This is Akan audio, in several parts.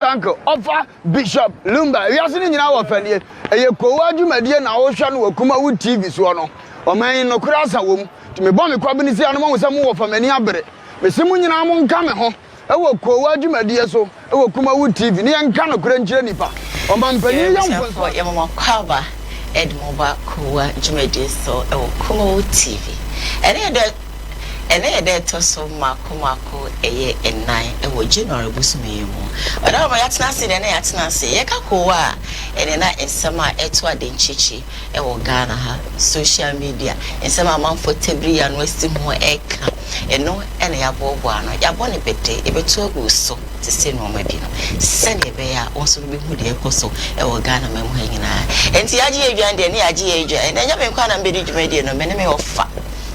uncle offer Bishop Lumba. We are sitting in our family. A koowaa jumadie na wo hwa no Kumawood TV so no. O man no kura asa wom. To me bomb kwabini si anoma wo sam wo fa mani abere. Me simu nyina mo nka me ho. E wo koowaa jumadie so. E wo Kumawood TV. Ni enka no kura nkyire nipa. O man panyi yam for yamama kwaba edmoba koowaa jumadie so e wo Kumawood TV. Ene de to so mako eye enan e wo January busumeyemu. Oda ma yatena se de na yatena se ye ka koowaa ene na ensema eto adenchichi e wo Ghana ha social media ensema amanfo tebri ya no esti ho eka eno ene ya bobo ano ya bone bete e beto agu so te se no ma bi no se ne be ya onso be hu de ekoso e wo Ghana memu ha nyina enti yaje edwan de ne yaje edwan ene nya be kwa na mbedi dwumadi no me ne me ofa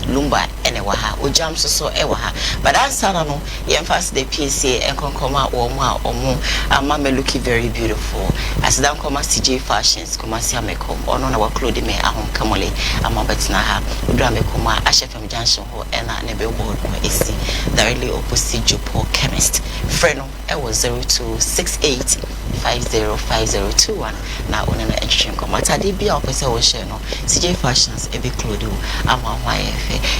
lumba ene waha Ogyam so ewaha but ansana no yemfas the PCA enkonkoma omo ama me looking very beautiful as dan koma CJ fashions koma si amekom ono na wa clothing me ahom kamole ama betina ha odra me koma ashefam junction ho ena ne be board no esi directly opposite Jupo chemist freno e was 0268 505021 na ona na entry koma tade bia opese wo share no CJ fashions e be clothing ama hwa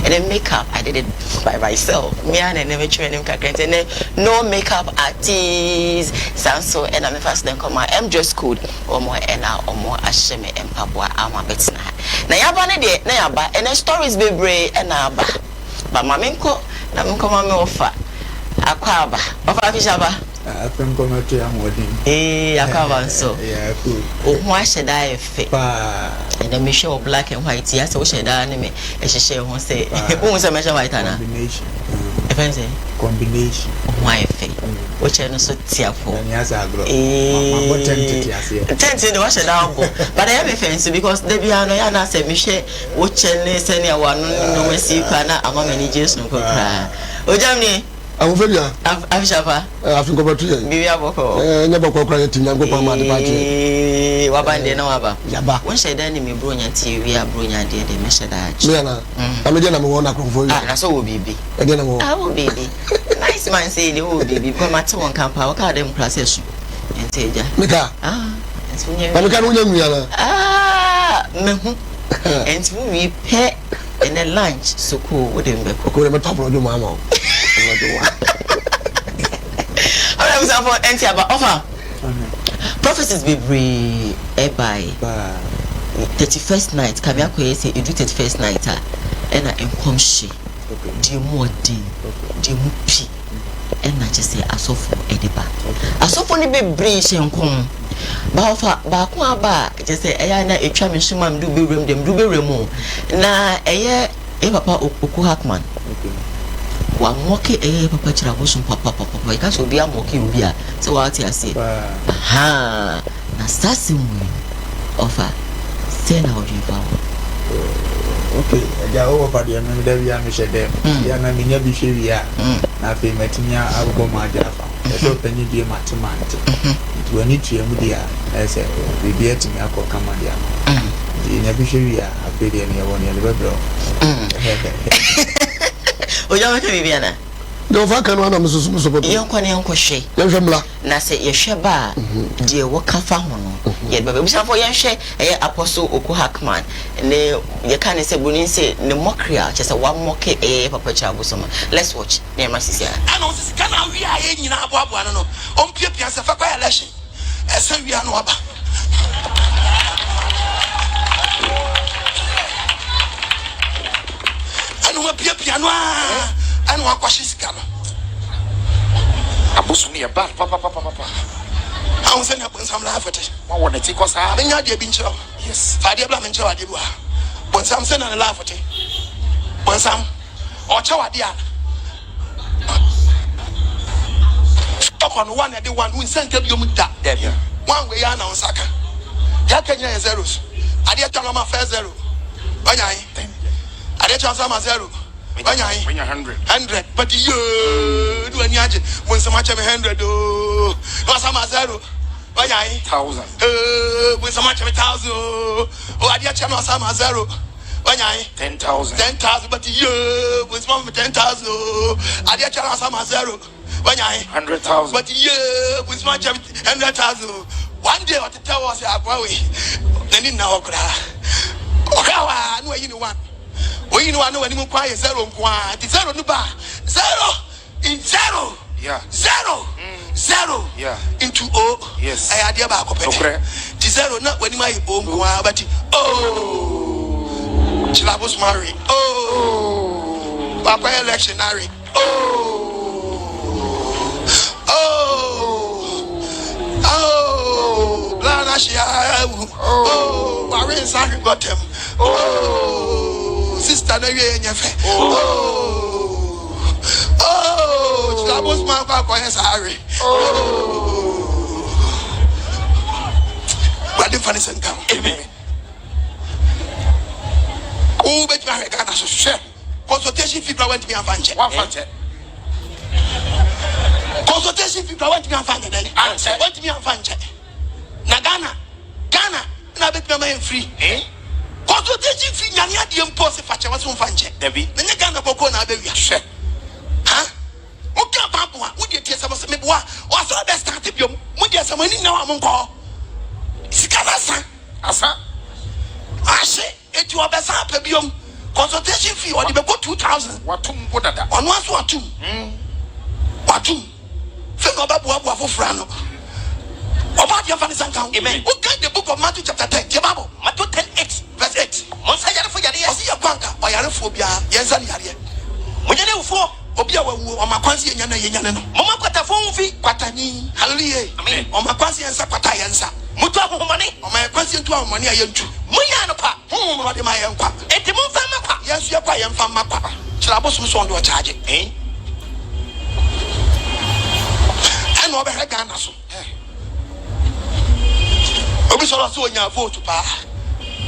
and then makeup I did it by myself. Me and I never train him and no makeup artist so and I'm first then come I'm just good or more and more asheme and pabwa ama betina. Na yaba ne de na yaba and the stories be brave and aba. But maminko na minko mami ofa akwaba ofa fishaba afem koma to am wedding akwaba so yeah cool o ho asheda efe pa and then me show black and white yes o sheda na me e hye ho say o say me show white na combination e fen say combination o efe o che no so tiafo and yes agro ma botent tiase tent no sheda go but I have a fence because the bia no ya na say me hye o che ne se ne wa no wasi kwa na ama me ni jesu no kokra Ogyam ni Amufelia afishapa afinko batu ye bibi aboko nyaba kwa kra tinya ngo pa ma de bache wabande na waba yaba won sheda ni me bronya ti wi abronya de me sheda achi me na amede na me wona krofo yi na so wo bibi e de na wo wo bibi nice man say de wo bibi ko ma te won kampa wo ka dem klase su enteja meka entunye ba meka no nya nwia na mehu entu wi pe in the lunch so cool with him be ko le top rojo mama I was for empty about offer prophecies be free by 31st night kabia ko say you do 31st night and I come she the more the mu pi and na just say asofo ediba asofo ni be bring she nkom ba offer ba ko aba just say eya na etwa me shima mdu be rem dem du be remu na eye papa oku hakman wa moke papa chira go sum papa ka so bia moke obi a so wa ati ase ha na sasi mu offer say na odifa okay ja o pa dia me da bia me shede ya na me nya bi hwe wi a na fe matinya abugo ma jafa so panyi bi matemate it we need to emu dia na say bi bi etimi akọ kama dia di na bi hwe wi a afi dia ne won ya le bebro Ogyam ka bibiana do fa kan wana mususu mususu yonkwane yonkwohwe yehwemla na se yehwe ba de wo kafa ho no ye baba bisa fo yehwe apostle oku hakman ne ye kan se bunin se ne mokria che se wa moke papa cha bosoma let's watch ne masisi ana o sisi kana wi a ye nyina aboabo ano no on pia se fa kwa election esa wi ano aba anu ma pia no anu akwashi sika no abosu ne ba papa awon se na bonsam la afete wa wona ti ko sa be nya de bi nchiro yes fa de bla me nchiro ade bua bonsam se na la afete bonsam o cha wade a okon one de one win senke bi omu da there one way ya na on saka ya kenya zeros ade twa ma first zero banyai ade twa sama zero banyai 100 but you do any aje when some much 100 no sama zero banyai 1000 when some much 1000 oh ade twa no sama zero banyai 10,000 but you when some 10,000 ade twa no sama zero 100,000. But yeah, with my 100,000. One day what to tell us away. Then in now no you one. When you know when you quiet zero no bar. Zero in zero. Yeah. Zero. Zero. Yeah. Into O. Yes. I had your back up. The zero not when my own but Chilabos marry. Papa electionary. Blana Shia. Warren San got him. Sister Navy and your Chilabos Mark Harry. But the funny son come. Amen. Oh, but my Ghana so share. Consultation fee went me and fanche. One fanche. Consultation fee went me and fanche. Answer. Went me and fanche. Na Ghana. Na bet me free. Consultation fee nyanya di impose fache was on fanche. Debi. Na Ghana boko na be wi share. Ha? O ka papo a wo de tie sama se me boa. O so be start biom. Mo de sama ni na wa mo nko. Sikana asa. Ashe eti obesa apabiom consultation fee or the be go 2,000 watum go dada ono aso watum fe no ba boa fofra no oba dia fani sankan amen who can the book of Matthew chapter 10 the Bible Matthew 10:8 verse 8 mon sa yare fo yare yes ya kwanka o yare fo bia yensa ni yare mo nyane ufo obi a wawu o makwansi yenyane no mo makwata fo mfi kwatani hallelujah amen o makwansi yensa kwata yensa mutu ahomani o makwansi ntu ahomani ayentu munya no pa mo de ma yenkwa enti mo fa makwa yesu ye kwa yemfa makwa chirabo so ndo charge and obe he Ghana so obi so so nya vote pa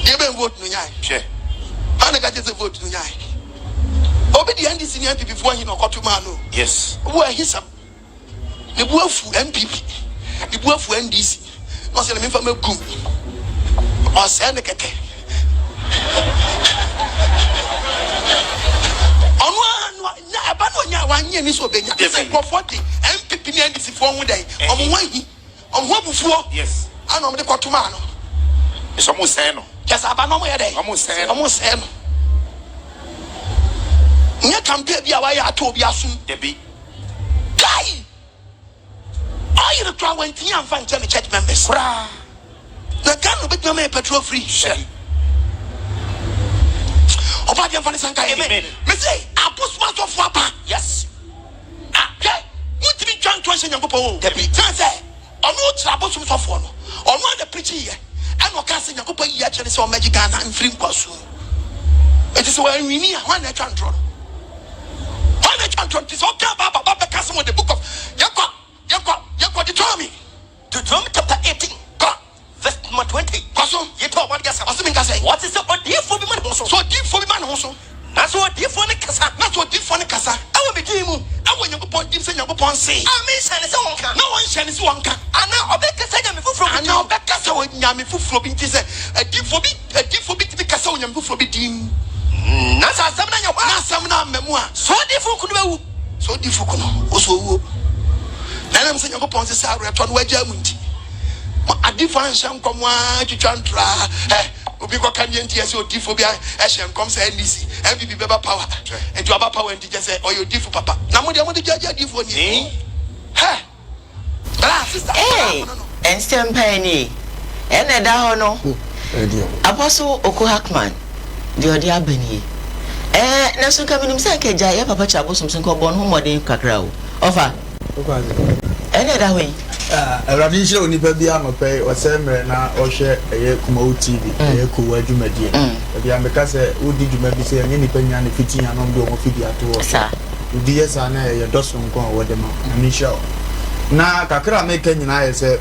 de be vote no nyai hwe ana ga je vote no nyai obi di NDC ni MPP fo hin okotuma no yes wo ahisam ne bu afu MPP ne bu afu NDC no se le memfa magum o se ne keke ono na aba no nya wanye ni so benya se ko 40 MPP ni NDC fo hu dai omo wanhi omo bufuo yes ana omo de kotuma no so mo se no just aba no mo ye dai omo se no nya campaign bia wa ya to bia sum debi guy I the crowd went here and find church members na Ghana bet me petrol free sure oba dia fani sanka amen me say apostle of wapa yes okay what be trying to say nyankopon debi say ono tra apostle of no ono the preaching here and o ka say nyankopon yi a kire say o magi Ghana in free kwasu it is when we need one na control one na control is okay baba cast with the book of Jacob Deuteronomy chapter 18 verse 20 kwaso ye to about gas aso min ka say what is the odifo bi man ho so odifo bi man ho so na so odifo ne kasa awo be din mu awo nyankopon dim say nyankopon say amen shane say wonka na won shane say wonka ana obekasa nyame fufuro ana obekasa wo nyame fufuro bi nti say adifo bi tibi kasa wo nyame fufuro bi din na sa asam na nyawa na asam na memu a so odifo kunu bewu so odifo kunu o so wu na nam say nyankopon say sa reto no wagya mu nti a difference and come one to chantra obi ko kan yenti yesi odifo bia e hye nkom say NDC MPP beba power and you about power and just say oh you odifo papa na mo de jaja odifo ni bra sister and stempeni ene da ho no Apostle Hackman the odi abani na so ka minim say keja ya papa chabo sumsun ko bon ho modern kakra o ofa ene da ho Eradi shire onipa bia no pay osemre na ohwe eye Kumawood TV eye koowaa dwumadie bia meka se odi dwuma bi se enye nipa nya ne fiti ya no ndo mo fidi ato sa odi yesa na eye doso nko wo de ma na show na kakra meka nyina ye se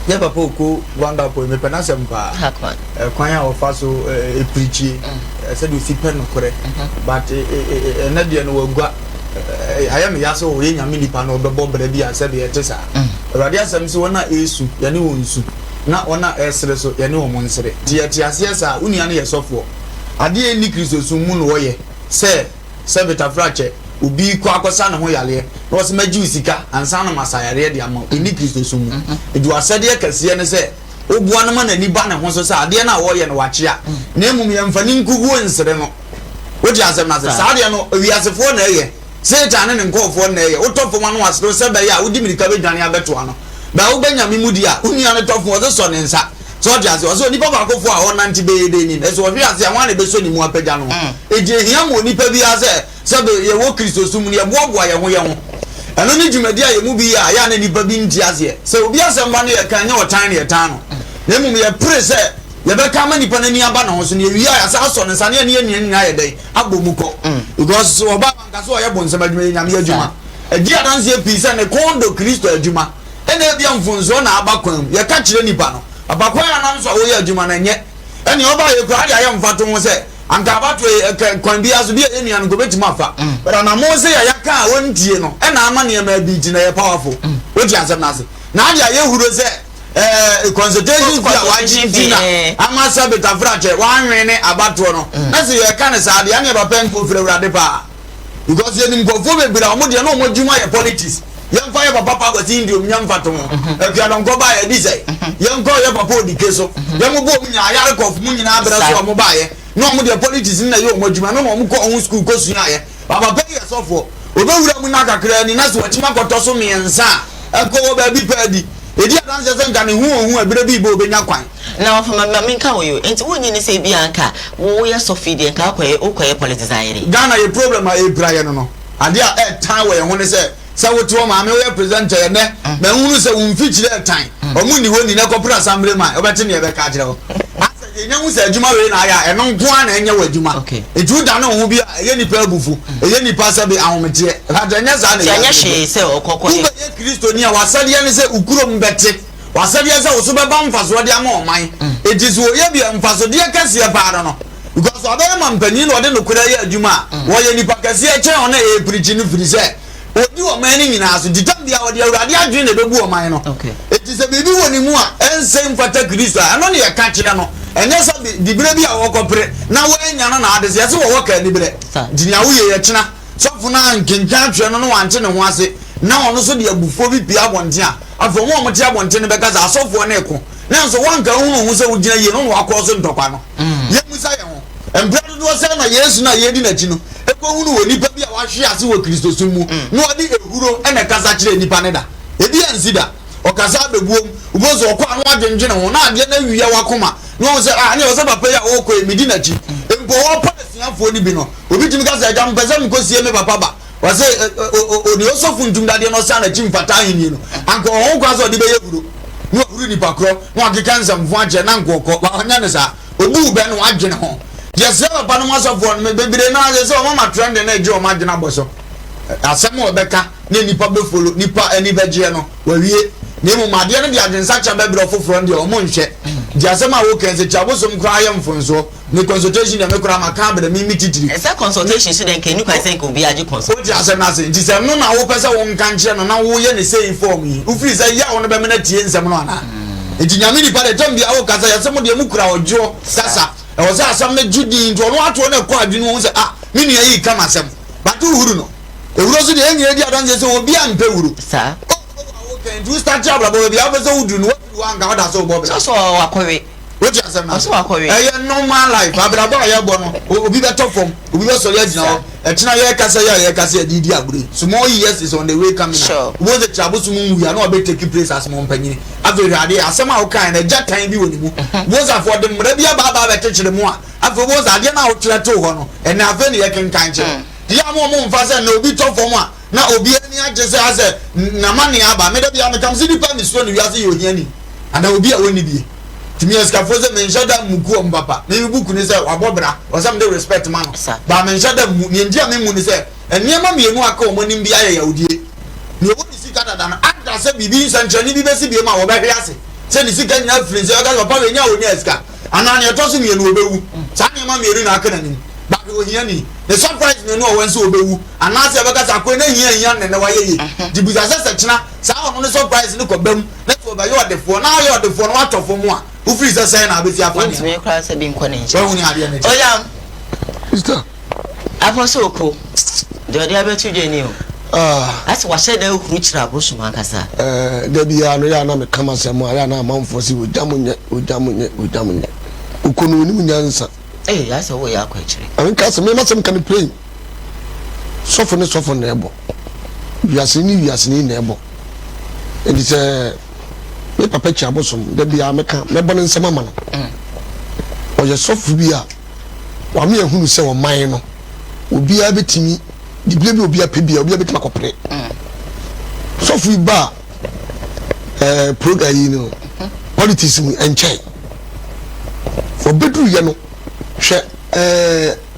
ye papa oku wanda po me pena se mpa Hackman kwan ya ofaso e preachie se do si pen no kore but na de no wagua ayam yaso o ye nyame nipa no bebo bra bi anse de etesa Eradi asem se wona esu ya ne wonsu na ona esre so ya ne wo monsre ti ase uni ane ye sofo ade eni Kristo sun mu no wo ye se betafrache obi kwa akosa ne ho yale no se magi sika ansa na masayare de ama eni Kristo sumu edu asade kase ne se obuana ma na ni ba ne ho so sa ade na wo ye no wachia na emum ye mfani nkugu nsere no wodi asem na se sa ade no wiasefo na ye Satan ne nkofo na ye wotofo ma no wasro se be ya wodi mirika be dwane abeto ano ba wo benya mimudi a unia ne tofo wo so ne nsa so dia se so nipa ba kofo a wonante be de ni so hwe ase anwa ne be so ni mu apagya no eje hia mo nipa bi ase se be ye wo Kristo sum ne ye boaboa ye ho eno ni djumadi a ye mu bi a ya ne nipa bi nti ase se obi ase mba ne ye kan nye otan ne ye tan no na mu ye pre se ye be ka ma nipa na ni aba na ho so ne wi a asa so ne nsa ne ni aye dai abomuko because oba nka so ye bonsam adwuma nyame adwuma edi adanse episa ne kondo Kristo adwuma ene bia mfunzo na abakwam ye ka kire nipa no abakwan anam so wo ye adwuma na nye ene oba ye kura dia ye mfato ho se anka abato kwan bia so bia enia no go betima afa but na mo se ya ka wontie no ena ama ne ma bi gina ye powerful wo di asem na se na dia ye huro se consultation bia wa gina ama sabeta frache wa nwene abato no na se ye ka ne sa dia ne ba pen ko fere urade pa because ye nim ko fo be bira mo dia no mo dwuma ye politics yemfa ye papa ko ti ndi omnya mfato ho afia don ko ba ye di say yemko ye papa odi keso yemo bo omnya ayare ko fu nyina abra so mo ba ye no mo de politics na ye mo dwuma no mo ko on school ko sua ye papa pe ye sofo obewura mu na kakra ni na so watima koto so miensa ko wo ba bi padi edi adanse se nka ne hu abire bi bo obenya kwan na of ma nka wo yo enti wonyi ne se bi anka wo ye sofi de nka akoye politicize Ghana ye problem a e braye no ade a tan we ho ne se wotu ma me we presenter ye ne ma hunu se won fichire tan omu ni honi na corporate assembly man obete ne be ka kire ho asa ye nyawu se adwuma we na aya eno nko a na enye wadwuma eju da no ho bi ye nipa abufu ye nipa sabe ahomete hada nya za na ye hye se okoko ye Kristo ni a wasade ye ne se ukurom bete wasade ye se wo so be ba mfaso de ama oman etizo ye bi mfaso de kase ye baara no because obere mampani no de no kura ye adwuma wo ye nipa kase ye chen ona e preach ni firi se odi o mani nyina so ditam dia odi awurade adwen na bebu o man no eti se bibi woni mu a ensem fata Kristo ano ne ye ka kire no enye so dibire bi a wo kopre na wo enya no na ade se ye wo ka dibire dinya wo ye chena so funa nkenkan twe no no wante ne ho ase na ono so de abufo bi pia bonte a afo mo te abonte ne beka za asofo na eko na so wanka hu se wo gina ye no wakọ so ntokwa no ye musa ye ho embrado do se na Yesu na ye di na chi no eko hunu wo nipa bi a wahwe ase wo Kristo sumu no odi ehuro ena kasa kire nipa ne da ebi ansida o kasa bebuom ubozo okọ anu adwenjene ho na ade na wiya wakoma no se ne o se papa ya o ko emidi na chi empo wo pa asiafo ni bi no obi timi kasa ja mpese mkosie me papa ba wase odi osofu ntum dade no sa na chi mfata ahini no anko ho kwa so de be yehuro no huru nipa kro no akeka nsam fu ache na nkoko ba onya ne sa obu be no adwene ho yes papa no masofo no bebire na se o mama trend na eje o ma adwena boso asem obeka na nipa be follow nipa ani beje no wawie na mu made no dia adwensa cha be bro foforo ndi o mo nhwe di asem a wo kense cha bosom kra ya mfonso ni consultation na me kra maka be mi titiri esa consultation so den ke ni kwa sen ko bi age consult o di asem na se di se no na wo pese wo nka nche no na wo ye ne say inform yi u free say ya wo no be me na tie nsem no ana enti nyame ni pale tambia wo kasa ya semo de mu kra ojo sasa e wo sa asem na judi nto no ato na kwa adwene wo se me ni yi kama asem batu huru no ehuro so de enyi edi adanse se obi ampe huru sa you start trouble about the other so do no one God has so bob so akore what you say now so akore normal life abirabo ya bo no obi beto form obi be so ya gina e tina ya kasa didi agure small years is on the way coming wo the trouble so mu ya no be take place as mo mpanyini averi ade asema wo kan na jatan bi woni mu wo za for dem mra bia ba be tekire mu a afo wo za ade na wo tere to ho no e na afa ne ye kenkan che dia mo mfa se na obi to form a na obi ani agese ase na mane aba me da bia me kam si di pa mi so no wiase yo hiani ana obi a woni bi timi eska foze me nshada muku om papa me buku ni se wabobra o sam de respect man ba me nshada mu ni ndia me mu ni se eniema mienu aka omonim bi aye yaudie ni obo ni sika dada na anda se bibi nsanchani bi besi bi ma wo be hwiase se ni sika nya frinze o ga papa we nya oni eska ana ne to so mienu obewu sa ne ma mienu na aka na ni ba ko hiani the surprise me no wen so obewu anase beka sa ko na hian ne wa yeye dibuza se chena sa ono ne surprise ne ko bam na to ba yo de fo na yo de fo no atofo mu a u free se na abesi afa ni me kra se bi nko ne nche so hu ni ade ne Ogyam sister afoso oko do dia betu dwani o ase wa hye da huru kira abrosu mankasa da bia no ya na me kama semo ya na amanfo si ojamunye ukonu ni munyansa ya se wo ya kwa kire anka se me masem kan pray sofo ne ebo wiase ni na ebo enti se me papa chi abosom da bia me ka me bo ne nsema ma no oye sofo bia wa me ehunu se wo man no obi a betimi di bia obi a pebia obi a betima kopre sofo ba program yi no politics mu enche obedru ye no hwe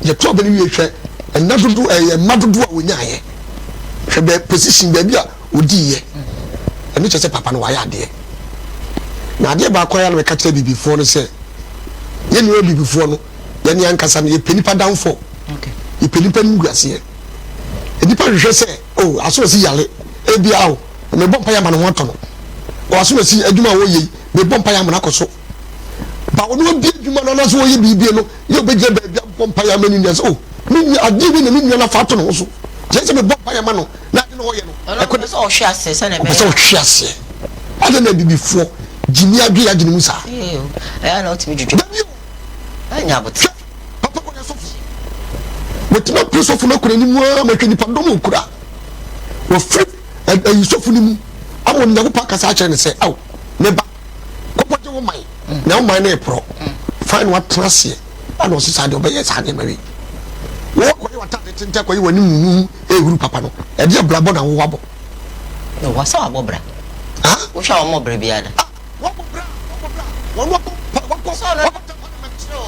ye to obeni wi hwe enadodo madodo a wonyaye hwe be position ba bia odi ye eni chese papa no wa ya de na ade ba koya no ka kire bibifo no se ye ni bibifo no ye ni ankasa no ye penipa danfo ye penipa nguase ye edipa hwe se oh aso si yale ebia o me bompa ya ma no hoto no o aso si adwuma wo ye me bompa ya ma na koso ba ono bi adwuma no na so wo ye bibie no ye obegye ba bia bompa ya ma ni nese oh mi adi bi na mi nua na fa to no so je se me bompa ya ma no na ade no wo ye no e ko so o hwe ase se na be so hwe ase ade na bibifo jimi adwe ya jini musa na otimi dwudwo anya bot papa ko ya sofu wetima presofu na kura ni mu ma hwe ni pandom kura wo free ayi sofu ni mu amon na ko pa kasa ache ne se aw ne ba ko poje wo mai na wo mai na e pro fine what trust ana o sisa de obeye sa de mari wo ko yi wata de tente ko yi wani mu ehuru papa no e de blabo na wo wabo no wasa wabo bra wo sha wo mo bra bia da wabo bra wo so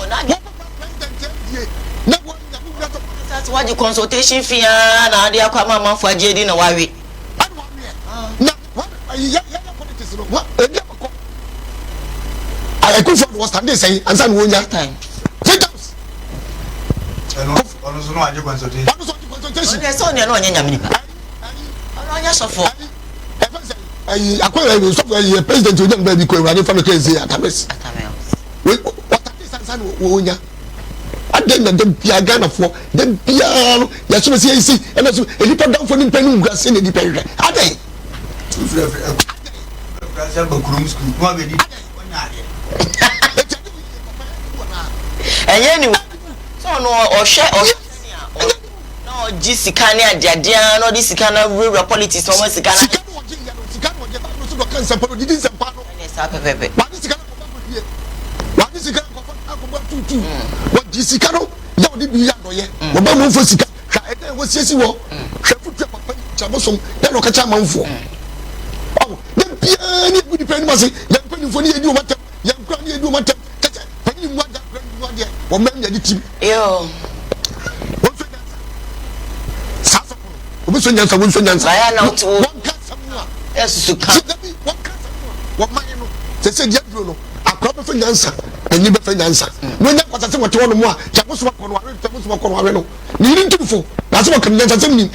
na na wo nya mu bra to that's why the consultation fee na dia kwa mama fo agedi na wawe na ya politics no wa e dia ko I could for was stand say and san wonya time times ono so no aje consultation so ne no nya nyame nipa ono nya sofo akwai so president Ogyam ba bi ko ewani fa me case atames we what san wonya aden na dem bia Ghana fo dem bia no ya so se yi e na so elipa dan fo ni mpani ngurase na elipa hwe aden Brazil ba kurum school no be di enye ni so no o hwe no jisika ni ajadia no di sika na rural politics o mo sika na so do kan sempa di din sempa no ne sa pepepe wa di sika ko ba ko die wa di sika ko ba tutu wa di sika no ya di bi ya do ye wo ba mo fo sika hwa e den wo siesi wo hwa futu papa chabosom ya no ka cha manfo oh dem bia ni gudi pe ni mase ya pe ni fo ni edi o matam ya kra ni edi o matam ka cha pe ni mu ada kra ni ade wo mem ya di tim yo wo so nyansa sa so wo so nyansa wo so nyansa ya na to won ka samwa yes suka won ka samwa wo man no se dia duro no akwa be fa nyansa ani be fa nyansa no nya kwata se wote wono mu a chaboso ko no are chaboso ko no are no ni ri ntufo na so kan nyansa sem ni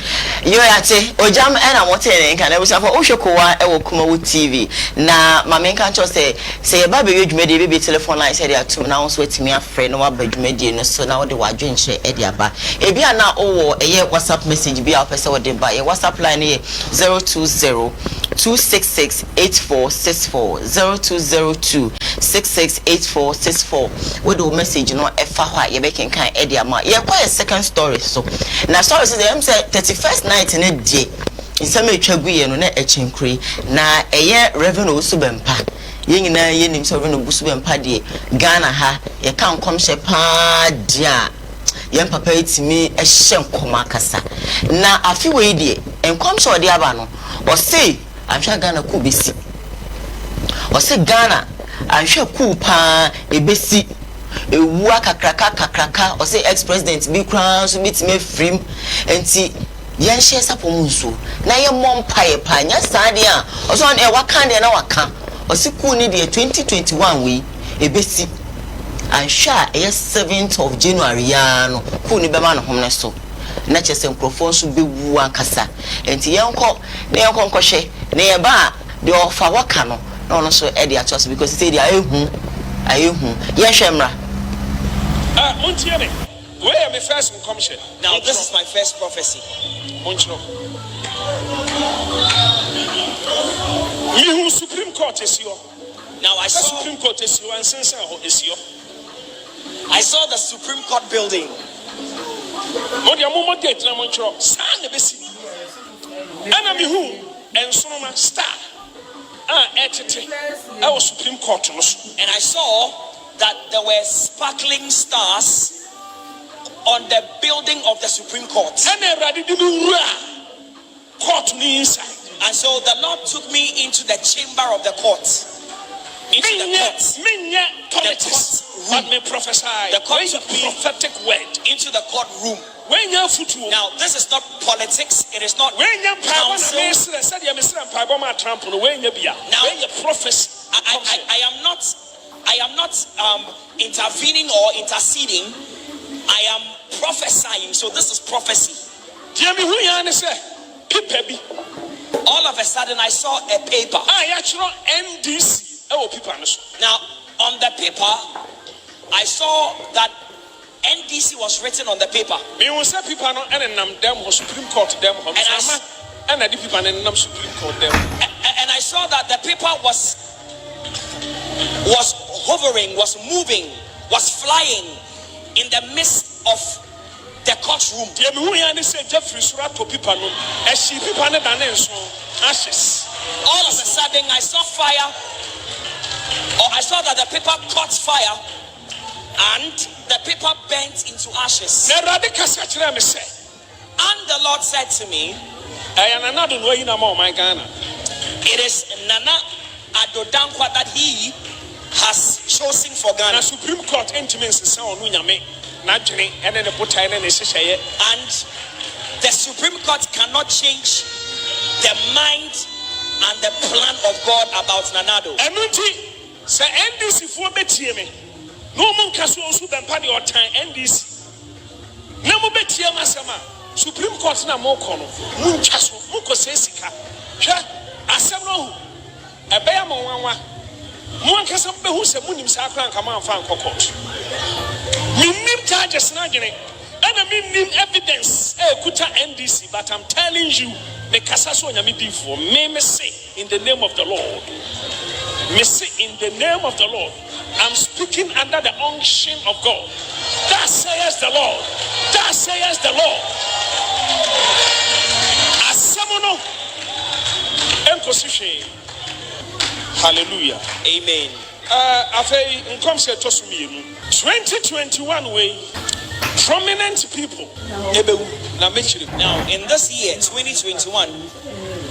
yo yate Ogyam ena motene nka na busa fo ohwe koowaa e wo Kumawood TV na mamenka ncho se ye ba be dwumade be telephone line se dia atum na won so atimi afre no wa ba dwumade no so na wo de wadwenche e dia ba e bia na owo eye WhatsApp message bia opese wo de ba ye WhatsApp line ye 020 2668464 0202668464 we do message no e fa hwa ye be kenkan e dia ma ye kwa second story so na story say them say 31st night na die nsema etwaguye no na echinkri na eye revenue subempa ye nyina ye nim so revenue subempa die Ghana ha ye kan komhye pa dia ye papa etimi ehye nkoma kasa na afi we die enkomhye ode aba no o say ahwa Ghana ku besi o say Ghana ahwa ku pa ebesi ewu akakraka o say ex president bi kran so bitime frim enti yen share sapom nso na ye mompaye pa nya saade a o so na waka de na waka o si ku ni de 2021 we ebesi ahwa e 7th of January ya no ku ni be ma no homne so na chese nkrofo so bewu akasa enti yenko na yenko nkohwe na ye ba de ofa waka no na ono so e de atos because say dia ehu ye hwemra Montiane, Where am I first in commission? Now this is my first prophecy. You Supreme Court is your. Now I saw Supreme Court is your and since is your. I saw the Supreme Court building. Modia Momo date na Montreal. Stand the best. Enemy who and Sonoma star. I was Supreme Court. And I saw that there were sparkling stars on the building of the Supreme Court. And so the Lord took me into the chamber of the court. Into the prophetic word into the courtroom. Now this is not politics, it is not council. Now I am not intervening or interceding. I am prophesying. So this is prophecy. All of a sudden I saw a paper. Now on the paper I saw that NDC was written on the paper. And I saw that the paper was hovering, was moving, was flying in the midst of the courtroom. All of a sudden I saw fire, or I saw that the paper caught fire and the paper bent into ashes. And the Lord said to me, it is Nana Adodankwa that he has chosen for Ghana. Supreme Court and the Supreme Court cannot change the mind and the plan of God about Nanado. No one can also be part of time NDC. No more betia Supreme Court na more kono. Munchaso, Muko Sesika. Assemble a bear Monwa. Monka who said Munim Sakran come on fan court. Minim charges nagene. And I mean evidence. Kuta NDC, but I'm telling you, the Casaso Yamidi for me say in the name of the Lord. Me say in the name of the Lord. I'm speaking under the unction of God. That says the Lord. That says the Lord. Asamono emposition. Hallelujah. Amen. Afei nkom se tosumi enu. 2021 way prominent people. Now in this year 2021,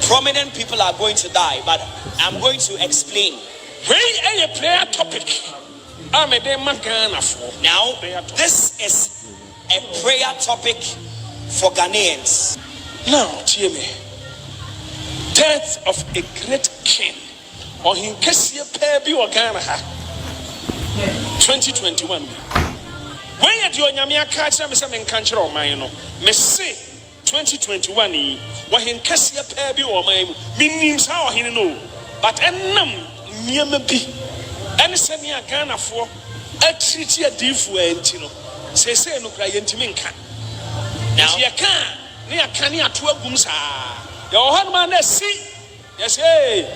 prominent people are going to die, but I'm going to explain. A prayer topic. Now, this is a prayer topic for Ghanaians. Now, Jimmy, death of a great king, or in case you pay or Ghana 2021. When you do your catch them in country or mine, may say 2021, what in case you pay or mine, means how he know, but near me be any send me a Ghana for a treaty a deal for Antino. Say no cry intiminka. Now you can near Kanya to a gumsa. Your husband see, yes, hey,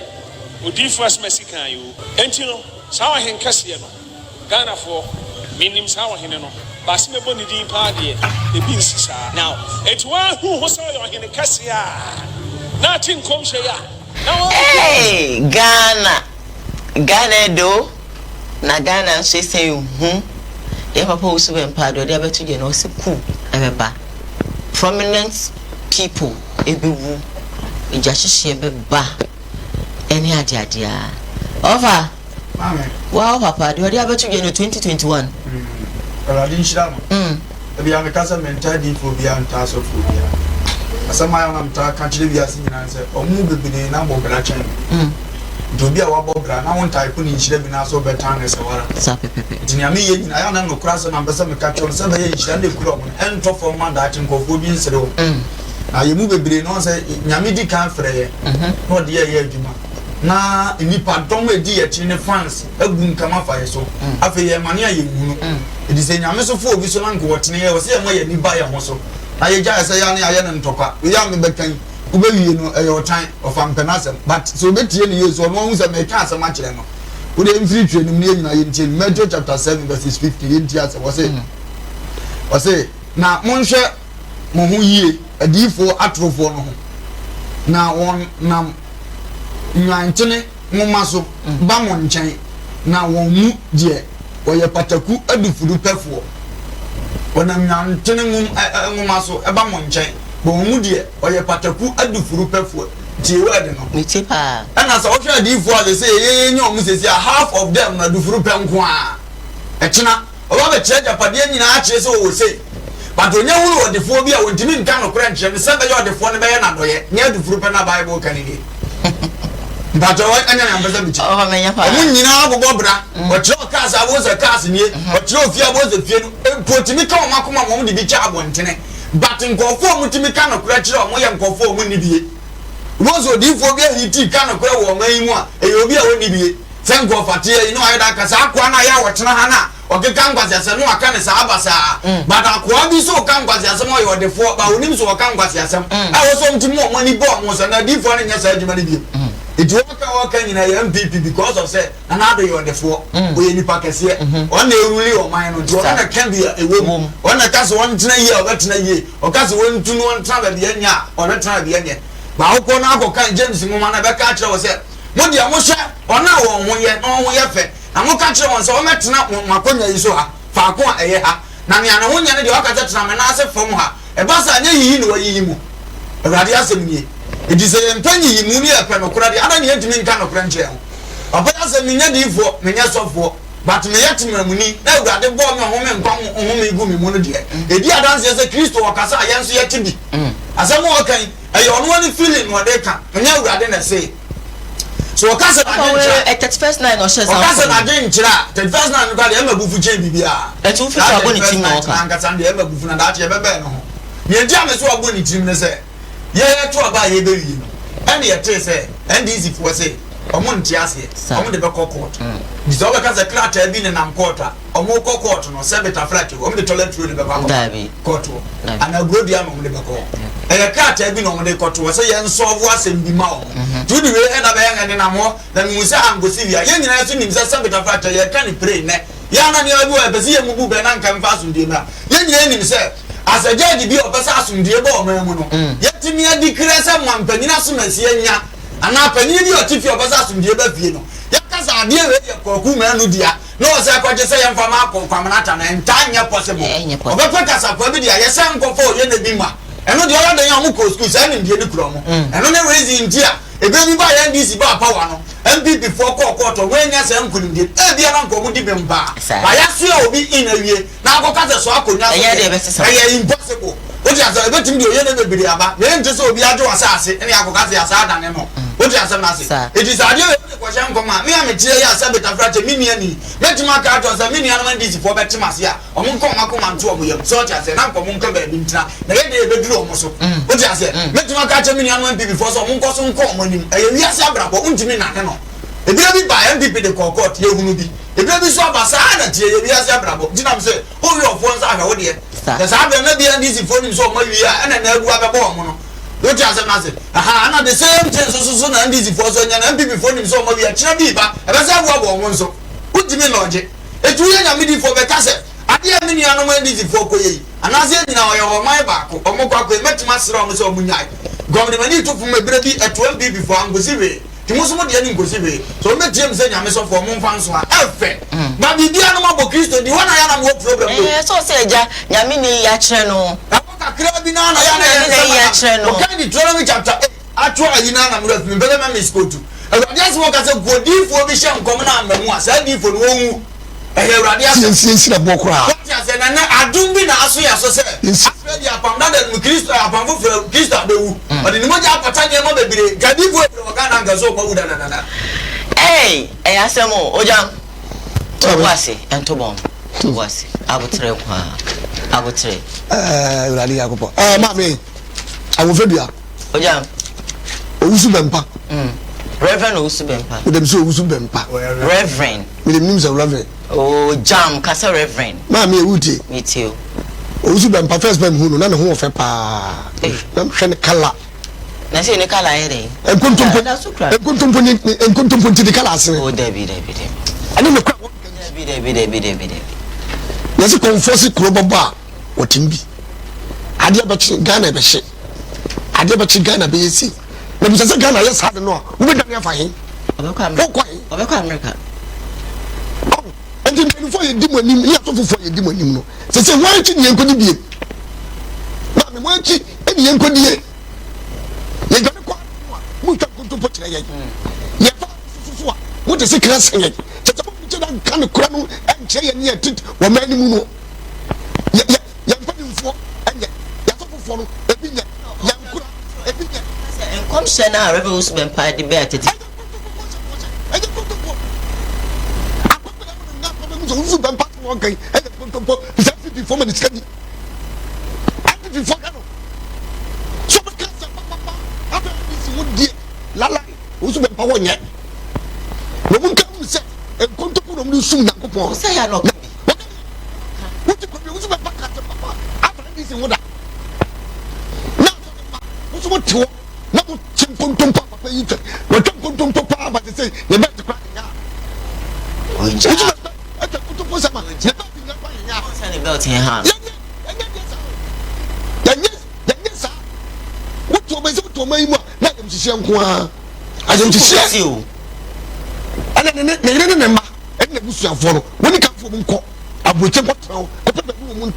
would difference Mexican you. Antino, Sawa Hencasiano, Ghana for meaning Sawa Hineno, Basme Bonidi party, the beans. Now, it's one who saw your Hencassia. Nothing comes here. Hey, Ghana do na Ghana she say they papa so be pado they beto je no se ku ebeba prominent people ebewu eja hihye beba eni adia over wow papa they beto je no 2021 already nshira no ebi ya mekasa mental phobia and tasophobia asama ya namta kanchire bi asin nyina se omu bebede na bobra chen Jobi a wabobra na won type ni nchire bi na so betan ne se wara sa pepepe tinyame ye nyina ya na no kura so na mbesa me ka chon se be ye nchire na kura mo ento for man da tin kofo bi nsere o na ye mu bebere no se nyame di kan frɛ ye no de ye adwuma na nipa dom edi ye chine fans agu nkama fa ye so afa ye mane aye hunu edi se nyame so fo obi so na nko wotene ye wo se ye mo ye ni ba ye ho so na ye ja se ya na ye ne ntopa ya me bekan ube wie no e yo tan of ampenasem but so betie ni yesu no hu se me ka asem a kire no wo de mfiri twe ni nyina ye ntie Matthew chapter 7 verses 50 ye ntie asem wo se na monhwe mo ho yie adifo atrofo no ho na won nam nyanchene ngomaso ba mo nchen na won mu de oye pataku adufuru pefo wonam nyanchene ngomaso e ba mo nchen ba mu de oye pataku adufuru pefo ti word no mitipa ana so hwe adifo a say ye nyom sesi half of them na dufuru penko a e chena oba be church apade nyina a chire se wo say but onye huru odefo bi a wontimi nka no kora nkyere ne se be ye odefo ne be ye na doye nya dufuru pe na bible kanini but anya na mbeza bichi oh menya pa omu nyina agogo bra o kire cars aboze cars nie o kire ofie aboze fie no potimi ka o makoma mo de bi cha abontene but nkofo mutimi ka no kora kire o mo ye nkofo mu ni bie rozo difo bi hiti ka no kora wo man mu a e obi a woni bie se nkofate e no ayeda ka sa akwa na ya wotena ha na okeka ngwazi asem no aka ne sa abasa but akwa bi so ka ngwazi asem o ye odefo ba onim so ka ngwazi asem a wo so mtimi o mo ni bo mo so na difo ne nya sa adwuma ni bie it waka nyina ya MPP because of say another you on the floor we nipa kese on na eruli o man no do na can be a wom on na kaso won tena ye o betena ye o kaso won tunu won tena be anya o betena be anya ba wo na akoka James ngoma na be ka kire wo say mo dia mo hwe ona wo ho ye no ho ye fe na mo ka kire won say o metena makonya yi so ha fa ko a eye ha na me ana ho nya ne de o ka tena me na ase fom ha e ba sa nya yi no yi mu awurade asem nie it is a penny muni a penokura de ana ne yentimi nka no kranche ho oboya se menya difo menya sofo but me yetima muni na awurade bo me ho me nkwa ho me gu me mu no de edi adanse se Kristo wakasa ayenso yetibi asemo okan ayo ono wani feeling no de ka nya awurade na say so wakasa na de at 31st night no share wakasa na de nchira 31st night no ka de mabufu chen bibia et u fi so aboni tim no ka nkasa de mabufu na da che bebe no ho ye dia me so aboni tim ne se ye to aba ye be wi no ene ye te se NDC fo se omo nti ase omo de be court bi so be ka se klata bi ne nam court omo court no se beta flat omo de toilet road be ba court ana grodia no omo de be court e ye klata bi no omo de court wo se ye nsolve asem bi ma omo to the way e na be ye ne na mo na mi musa angosi wi ye nyina so nim se beta flat ye kan pray ne ya na ne abi wo be se ye mubu be na nkan fa so de na ye nyina nim se as a judge bi opesa asumdie ba omamu no yetimi adikire se mampanyina asumasi anya ana panyin bi otifi opesa asumdie ba fie no yakasa ade we ye koku manu dia no o se akwaje se yemfa ma kwamnata na ntanya possible obepa kasa kwa bi dia ye se nkofo ye na bi ma eno de oya de yan mu ko school se ni die ni kuro mo eno ne reason dia ebe bi ba ya NDC ba power no MPP for court when nya se nkunim die e bia na nkomu di bemba ba ya so obi in awie na akoka se so akonya so e impossible o ti asa ebe tim di oye na bebiri aba me nte se obi ajo asase ene akoka se asa adane no o ti asa na se it is adio we ko shan koma me am tie ya asa beta frate mini ani metima ka to asa mini anama NDC for betima se a omo nko makoma nto omo yam so ti asa na nkomu nka ba bi ntina na ye de ebe duru omo so o ti asa metima ka che mini anama MPP for so omo nko so nko omo nim e ye wi asa abrabo untimi na ne no ebia bi ba MPP de court ye hunu bi ebia bi so abasa na tie ye wi asa abrabo dinam se o wi ofo nsa ahwe wo de the sabe na bia NDC for nim so ma wi a na na agu abebo omo no o ti asa na se aha na the same thing so na NDC for so nya na MPP for nim so ma wi a kira bi ba e be se agu abo omo nso utimi na oje etu ye nya midi for be ka se ade ya mini anu NDC for ko ye ana se nyina o ye o mai ba ko omo kwa ko metima sira omo so omo nyai gomni mani to fu mebere bi etu MPP for angosi we timusumo de ani ngosi be so me tiem se nyame so for mo mfa nso a efe ba bibia no mabo Kristo di wana ya na mo problem so se eja nyame ni ya kire no akoka kira bi na ya na ya kire no okay Deuteronomy chapter 8 atwa ayina na mo me bele ma miskotu awurade ase mo ka se godifo bi hye nkom na amamu a sa difo no wonwu awurade ase sinsi na bokura ya se na adum bi na aso ya so se afedi apam na da Kristo apam fo Kristo abewu odi ni mo ja apata ne mo bebire gadifo e wo na ngaso ko wuda na asemo Ogyam to wase entobom to wase abutre kwa abutre urali yakopo mami awofedua Ogyam owusu bempa Reverend Usubempa. With them so Usubempa. Reverend. With the names of Reverend. Ogyam, Kasa Reverend. Mammy Uti. Me too. Usubempa first time who none of her pa. I'm trying to color. Na say ne kala ere. And contemplate the colors. Oh, Debbie. I don't know. Debbie. There's a confessed Krobaba or Timby. I did about Ghana be shit. I did about Ghana be see. There was a Ghana, yes, I don't know. Who would have for him? America. Oh, and then before you did when you have to for your demon. So say, why didn't you could be? Mammy, why did you could be? You're going to go to put it. What is it? Kind of crown and chair near it, or many moon. You're putting for and you're for Come send our rebels been part debated. Soon, say I know. What you could use my back after this in water. Now, what you want to chimp papa, you take what to papa, but they say they better cry. I can put to put some belt in hand. Yes, what to make to me, let them see I don't see you. And then remember. Follow when you come from Unco, I will take what now. I put the woman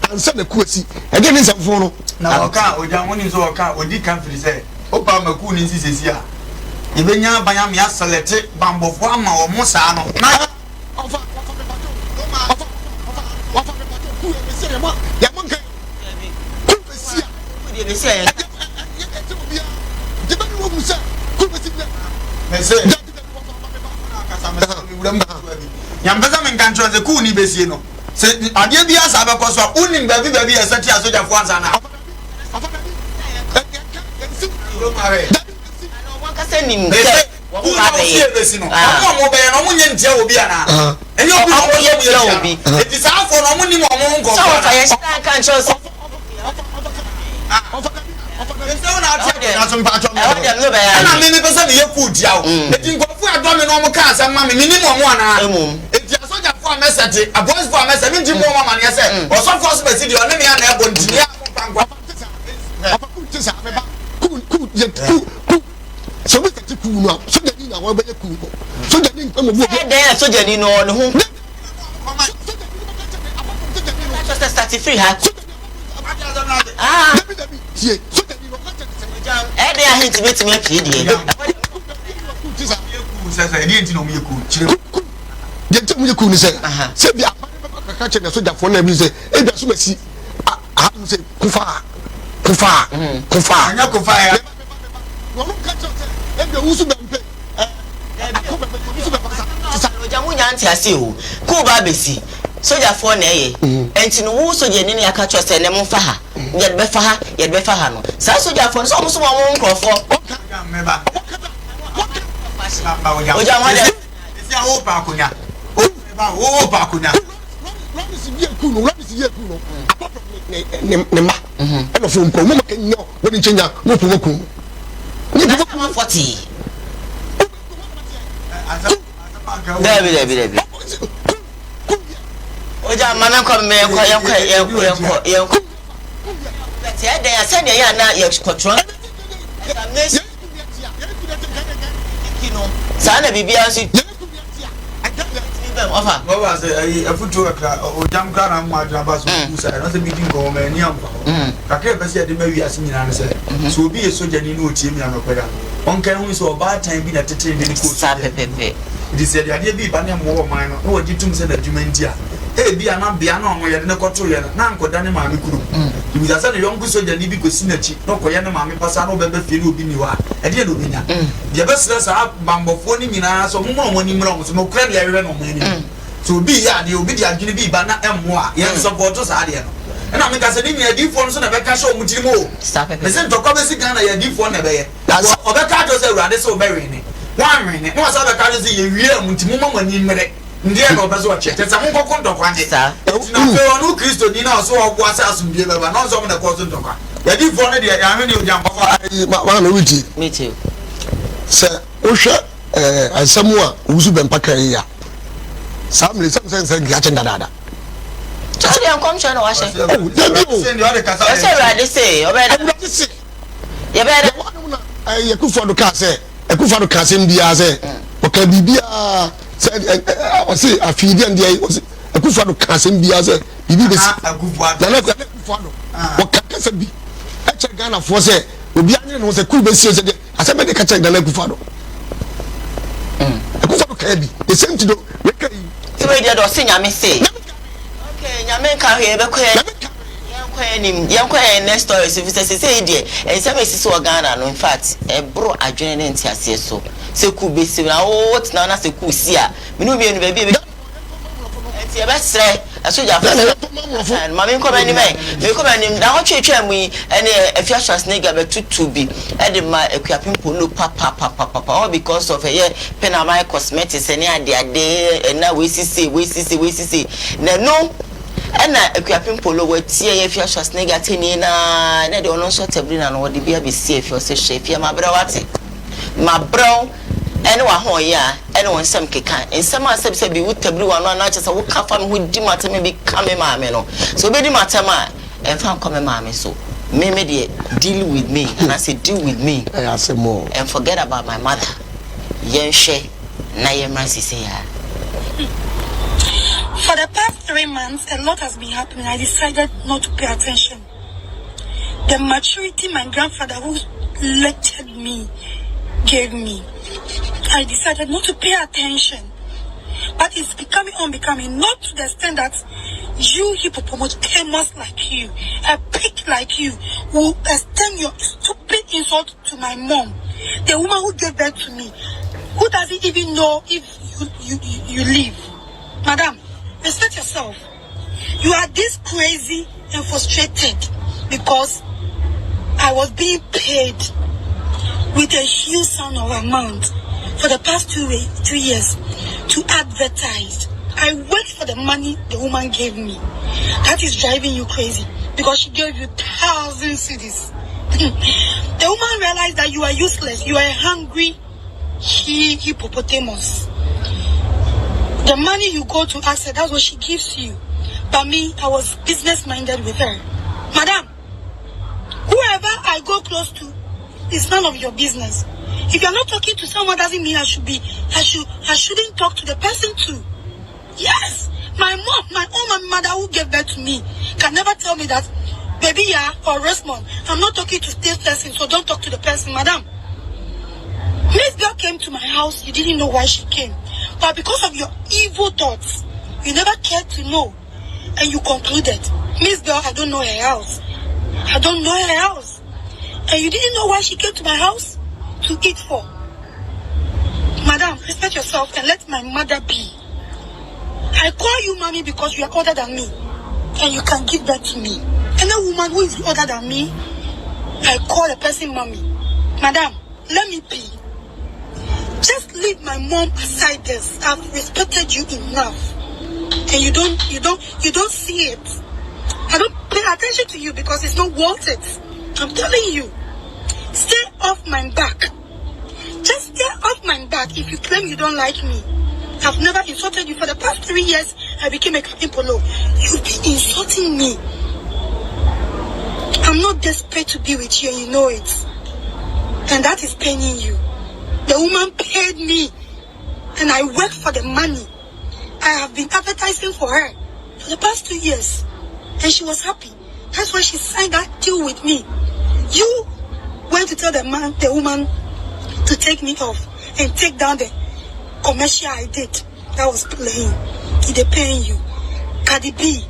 and send the quasi again in some phone. Now, Ogyam, when you saw a car, or did come to say, Obama Coon is this year. Even young Bayamia selected Bambo Fama or Mosano. Yambeza menkancho ze ku ni besie no se ade bia sa be koso unim baby esati asoja fo ansa na message a voice for message in Jimbo man yes or some force message on me and ebon dia so we take cool now so that you know be cool so that you come there so that you know no just start free ha so that you know eh dey hint me to me pie dey say dey enti no me cool Gentle me cool say be a catch na so da for na bi say e da so masi I say kufa anya kufa ya no catch say e be usu be mpe Ogyam nya anti ase o ku ba besi soja for na eye enti no wo soja ni aka cho say ne mo fa ha ye be fa ha no sa soja for so mo so mo nkrofo meba Ogyam wa de isi a wo pa akunya o pa akunya Rubbish ye kuno apart from ne ma e no fo nko mo ka nyo woni chenya mo po ko ni po 40 Debbie Ogyam mana ko me ye but ya dey say dey ya na ye control sana bibia si Wofa. Wofa say a foot worker Ogyam kana ma draba so kusa na say meeting go ma ni amfa. Kakre be say de ma wi asin nyina na say so obi e soja ni no tie mi anokweda. On kan hu so ba tan bi na tete de ko sa pepepe. It is ade bi ba ne mo wo man no wo gitum say na dwumanti a e bi ana bia na omo ye de ne koto ye na nkoda ne ma me kuru. Ibi za say ne yonku soja ni bi ko sinachi no ko ye ne ma me pasa no be be fie ni obi ni wa. E de no binya. Ye be sira sa bambofo ni nyina so mo mo ni mro so no kra de ye no mo ni. So be ya de obi di adwene bi ba na emmo a ye support sa de no. E na me ka say ni nya di fo no so na be ka show mu tiri mo. Stop it. Me say ntokwa be si Ghana ya di fo na be ye. Obe ka to say urade so be we ni. one minute. No, I can't see you. Mumma when you made India no bezo check. There's a more contact one. Now, no Christo Dina so was as in the other, not some of the question to come. You did for the Avenue jump off. Me too. Sir, Osha, and someone who's been Pakaria. Some sense and catching the dada. Tell you, I'm coming to wash it. That's say, already say. You better. I could for the car say, I could for the car in the okay, Bibia said, I say, a feed and the was a good for the car in the Bibi is a good one. What can be? I check Ghana for say, Ogyam was a cool basis. I said, make a check the leg for the the same to do. So, we did sing, I may say. Okay, Yamaka here, but next story if you say dear and some is so Ghana no in fact a bro adrenaline tia so could be seen what now as a cool see me no be baby tia best I should have and mammy come anyway me come and now church we and a future snake but to be and my equipping polo papa all because of a year Panama cosmetics and day and now we see no and I equipping polo with tea if you're just negative na they don't so tablina no the be see if you're so shape my bro anyone ho ya anyone some keka and some say be with tablu one na just a work fam who di matter me be come mama no so be di matter ma and fam come mama so me deal with me and I say deal with me I say more and forget about my mother yen she na yen mercy say ya. For the past 3 months, a lot has been happening. I decided not to pay attention. The maturity my grandfather who lectured me gave me, I decided not to pay attention. But it's becoming unbecoming, not to the extent that you hippopotamus like you, a pig like you, will extend your stupid insult to my mom, the woman who gave birth to me, who doesn't even know if you live. Madam, respect yourself. You are this crazy and frustrated because I was being paid with a huge sum of amount for the past 2 years to advertise. I worked for the money the woman gave me. That is driving you crazy because she gave you 1,000 cedis. The woman realized that you are useless. You are a hungry hippopotamus. The money you go to ask her, that's what she gives you. But me, I was business-minded with her. Madam, whoever I go close to is none of your business. If you're not talking to someone, doesn't mean I shouldn't talk to the person too. Yes, my mom, my own mother who gave birth to me, can never tell me that, baby, yeah, or Resmond, I'm not talking to this person, so don't talk to the person, madam. Miss Girl came to my house, you didn't know why she came. But because of your evil thoughts, you never cared to know. And you concluded, Miss Girl, I don't know her house. I don't know her house. And you didn't know why she came to my house? To eat for. Madam, respect yourself and let my mother be. I call you mommy because you are older than me. And you can give birth to me. And a woman who is older than me, I call a person mommy. Madam, let me be. Just leave my mom aside this. I've respected you enough. And you don't see it. I don't pay attention to you because it's not worth it. I'm telling you. Stay off my back. Just stay off my back if you claim you don't like me. I've never insulted you. For the past 3 years, I became a captain polo. You've been insulting me. I'm not desperate to be with you and you know it. And that is paining you. The woman paid me and I worked for the money. I have been advertising for her for the past 2 years and she was happy. That's why she signed that deal with me. You went to tell the woman to take me off and take down the commercial I did that was playing. They're paying you. Cardi B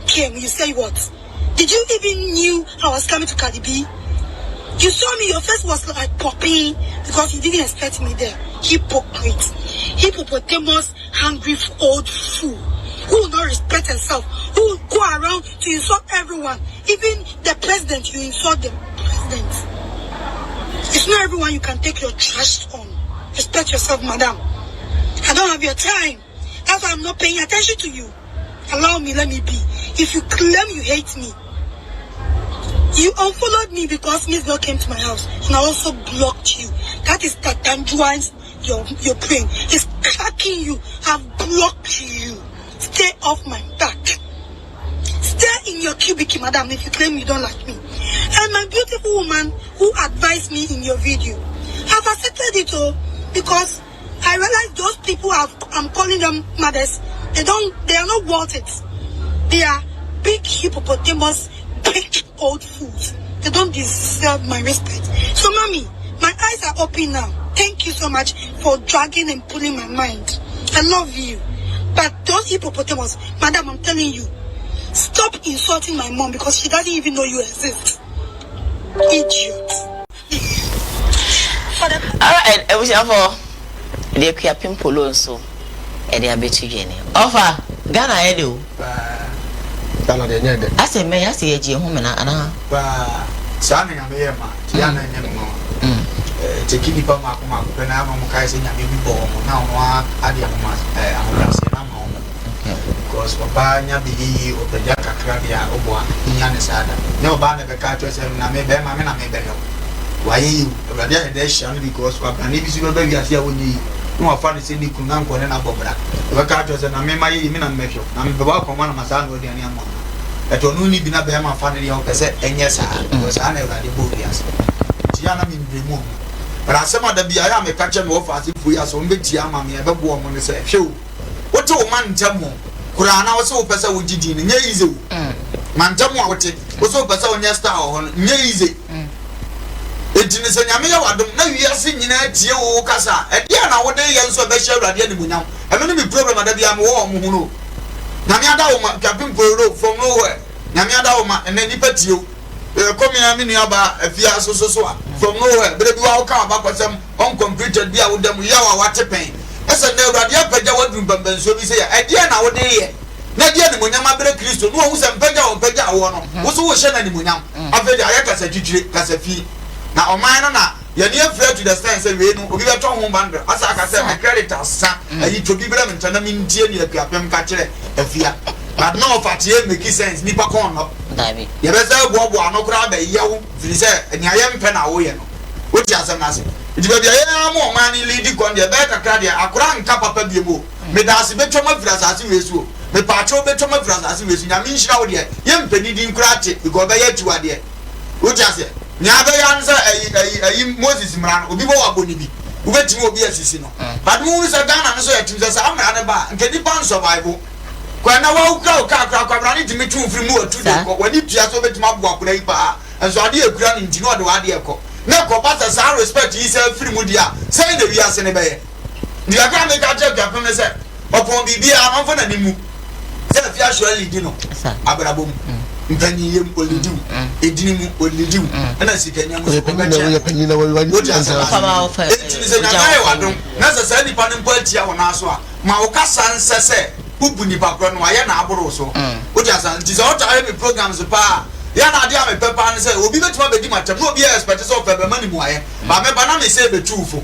came. You say what? Did you even knew I was coming to Cardi B? You saw me, your face was like popping because you didn't expect me there. Hypocrite. Hippopotamus, hungry old fool. Who will not respect himself. Who will go around to insult everyone. Even the president, you insult the president. It's not everyone you can take your trash on. Respect yourself, madam. I don't have your time. That's why I'm not paying attention to you. Allow me, let me be. If you claim you hate me, you unfollowed me because Miss Girl came to my house, and I also blocked you. That is that tangerines your brain. It's cracking you. I've blocked you. Stay off my back. Stay in your cubicle, madam, if you claim you don't like me. And my beautiful woman who advised me in your video, I've accepted it all because I realize those people I'm calling them mothers, they are not worth it. They are big hippopotamus, big old fools. They don't deserve my respect. So, mommy, my eyes are open now. Thank you so much for dragging and pulling my mind. I love you. But those hippopotamus, madam, I'm telling you, stop insulting my mom because she doesn't even know you exist. Idiot. Alright, I wish for the Kiapim Polo so. And they are between Jenny. Offer Ghana Edo. Ghana, they need it. I say, may I see a Jim Woman? Sanning a mere man, Tiana and to keep up my when I'm on Kaising and maybe born now, Adiamas, because Papa Yabi or the Jacka Crabia or one, Yanisada. No band of a cartridge and I may bear my men, I may bear. Why you, Radia Edition, because Papa Nibis will be here with you. No fun is in the Kunam and Abobra. The cartridge and I may my even measure. I'm the welcome one of my son with the animal. That will only be not my family of and yes, I was unable to move yes. Tiana mean remove. But as some of the Bia may catch him off as if we are so big Tiama, me ever warm on the same show. What old man Tamu? Kurana was so person with Gidin, Yazy. Mantamu was so person on your star, Yazy. It is a Yamia, I don't know you are singing at Tio Casa. And yeah, nowadays, I saw the show at the end of the now. I mean, the problem that I am warm. Namiada Captain Polo from nowhere. Namiada and then you pet you. Coming a mini about a fear so from nowhere. But if you all come back with some uncompleted beer with them, we are what to pay. As a never Radia Pega, so we say, at the end nowadays. Nadia the Munama Christo, no who's a Pega or Pega one. What's who Shannon Munam? I fed the Ayakas a teacher as a fee. Now, on mine, you're near fair to the stance and we will be a home bander. As I said, my creditors, son, and you to give them and turn them in Jenny, a Captain Catcher, a fear. But no, Fatier make sense, Nippa Corno. You better go no crowd, a young, and I am Penaway. Which has a massive. It will be a more money leading on the better cardia, a crown capa pebble. Medas better my friends as you wish. The patrol better my friends as you wish. I mean, shout here, young penny didn't crash it because they had to idea. Which has it? Never answer a Moses man, or people are going to be. We went to be a season. But moons are done and so it is a bar and can depend survival. When I walk out, I need to meet you from more to the when you just over to my walk and so I did a grand into no idea. Now, Copas, I respect yourself, free Mudia, saying that we are sending away. The Agami Kaja Captain said, upon the beer, I'm for any move. Said if you actually did not, Abrabum. Penny will do, a dream will do, and I see Kenya was a penny. What is a necessary panel poetry on Aswa. Maokasan says, Pupuni Papron, Wayana Aboroso. What is all time programs of power. Yana Diam Pepper and say, will be better to be much more years, but it's all the money wire. But my banana say the truth.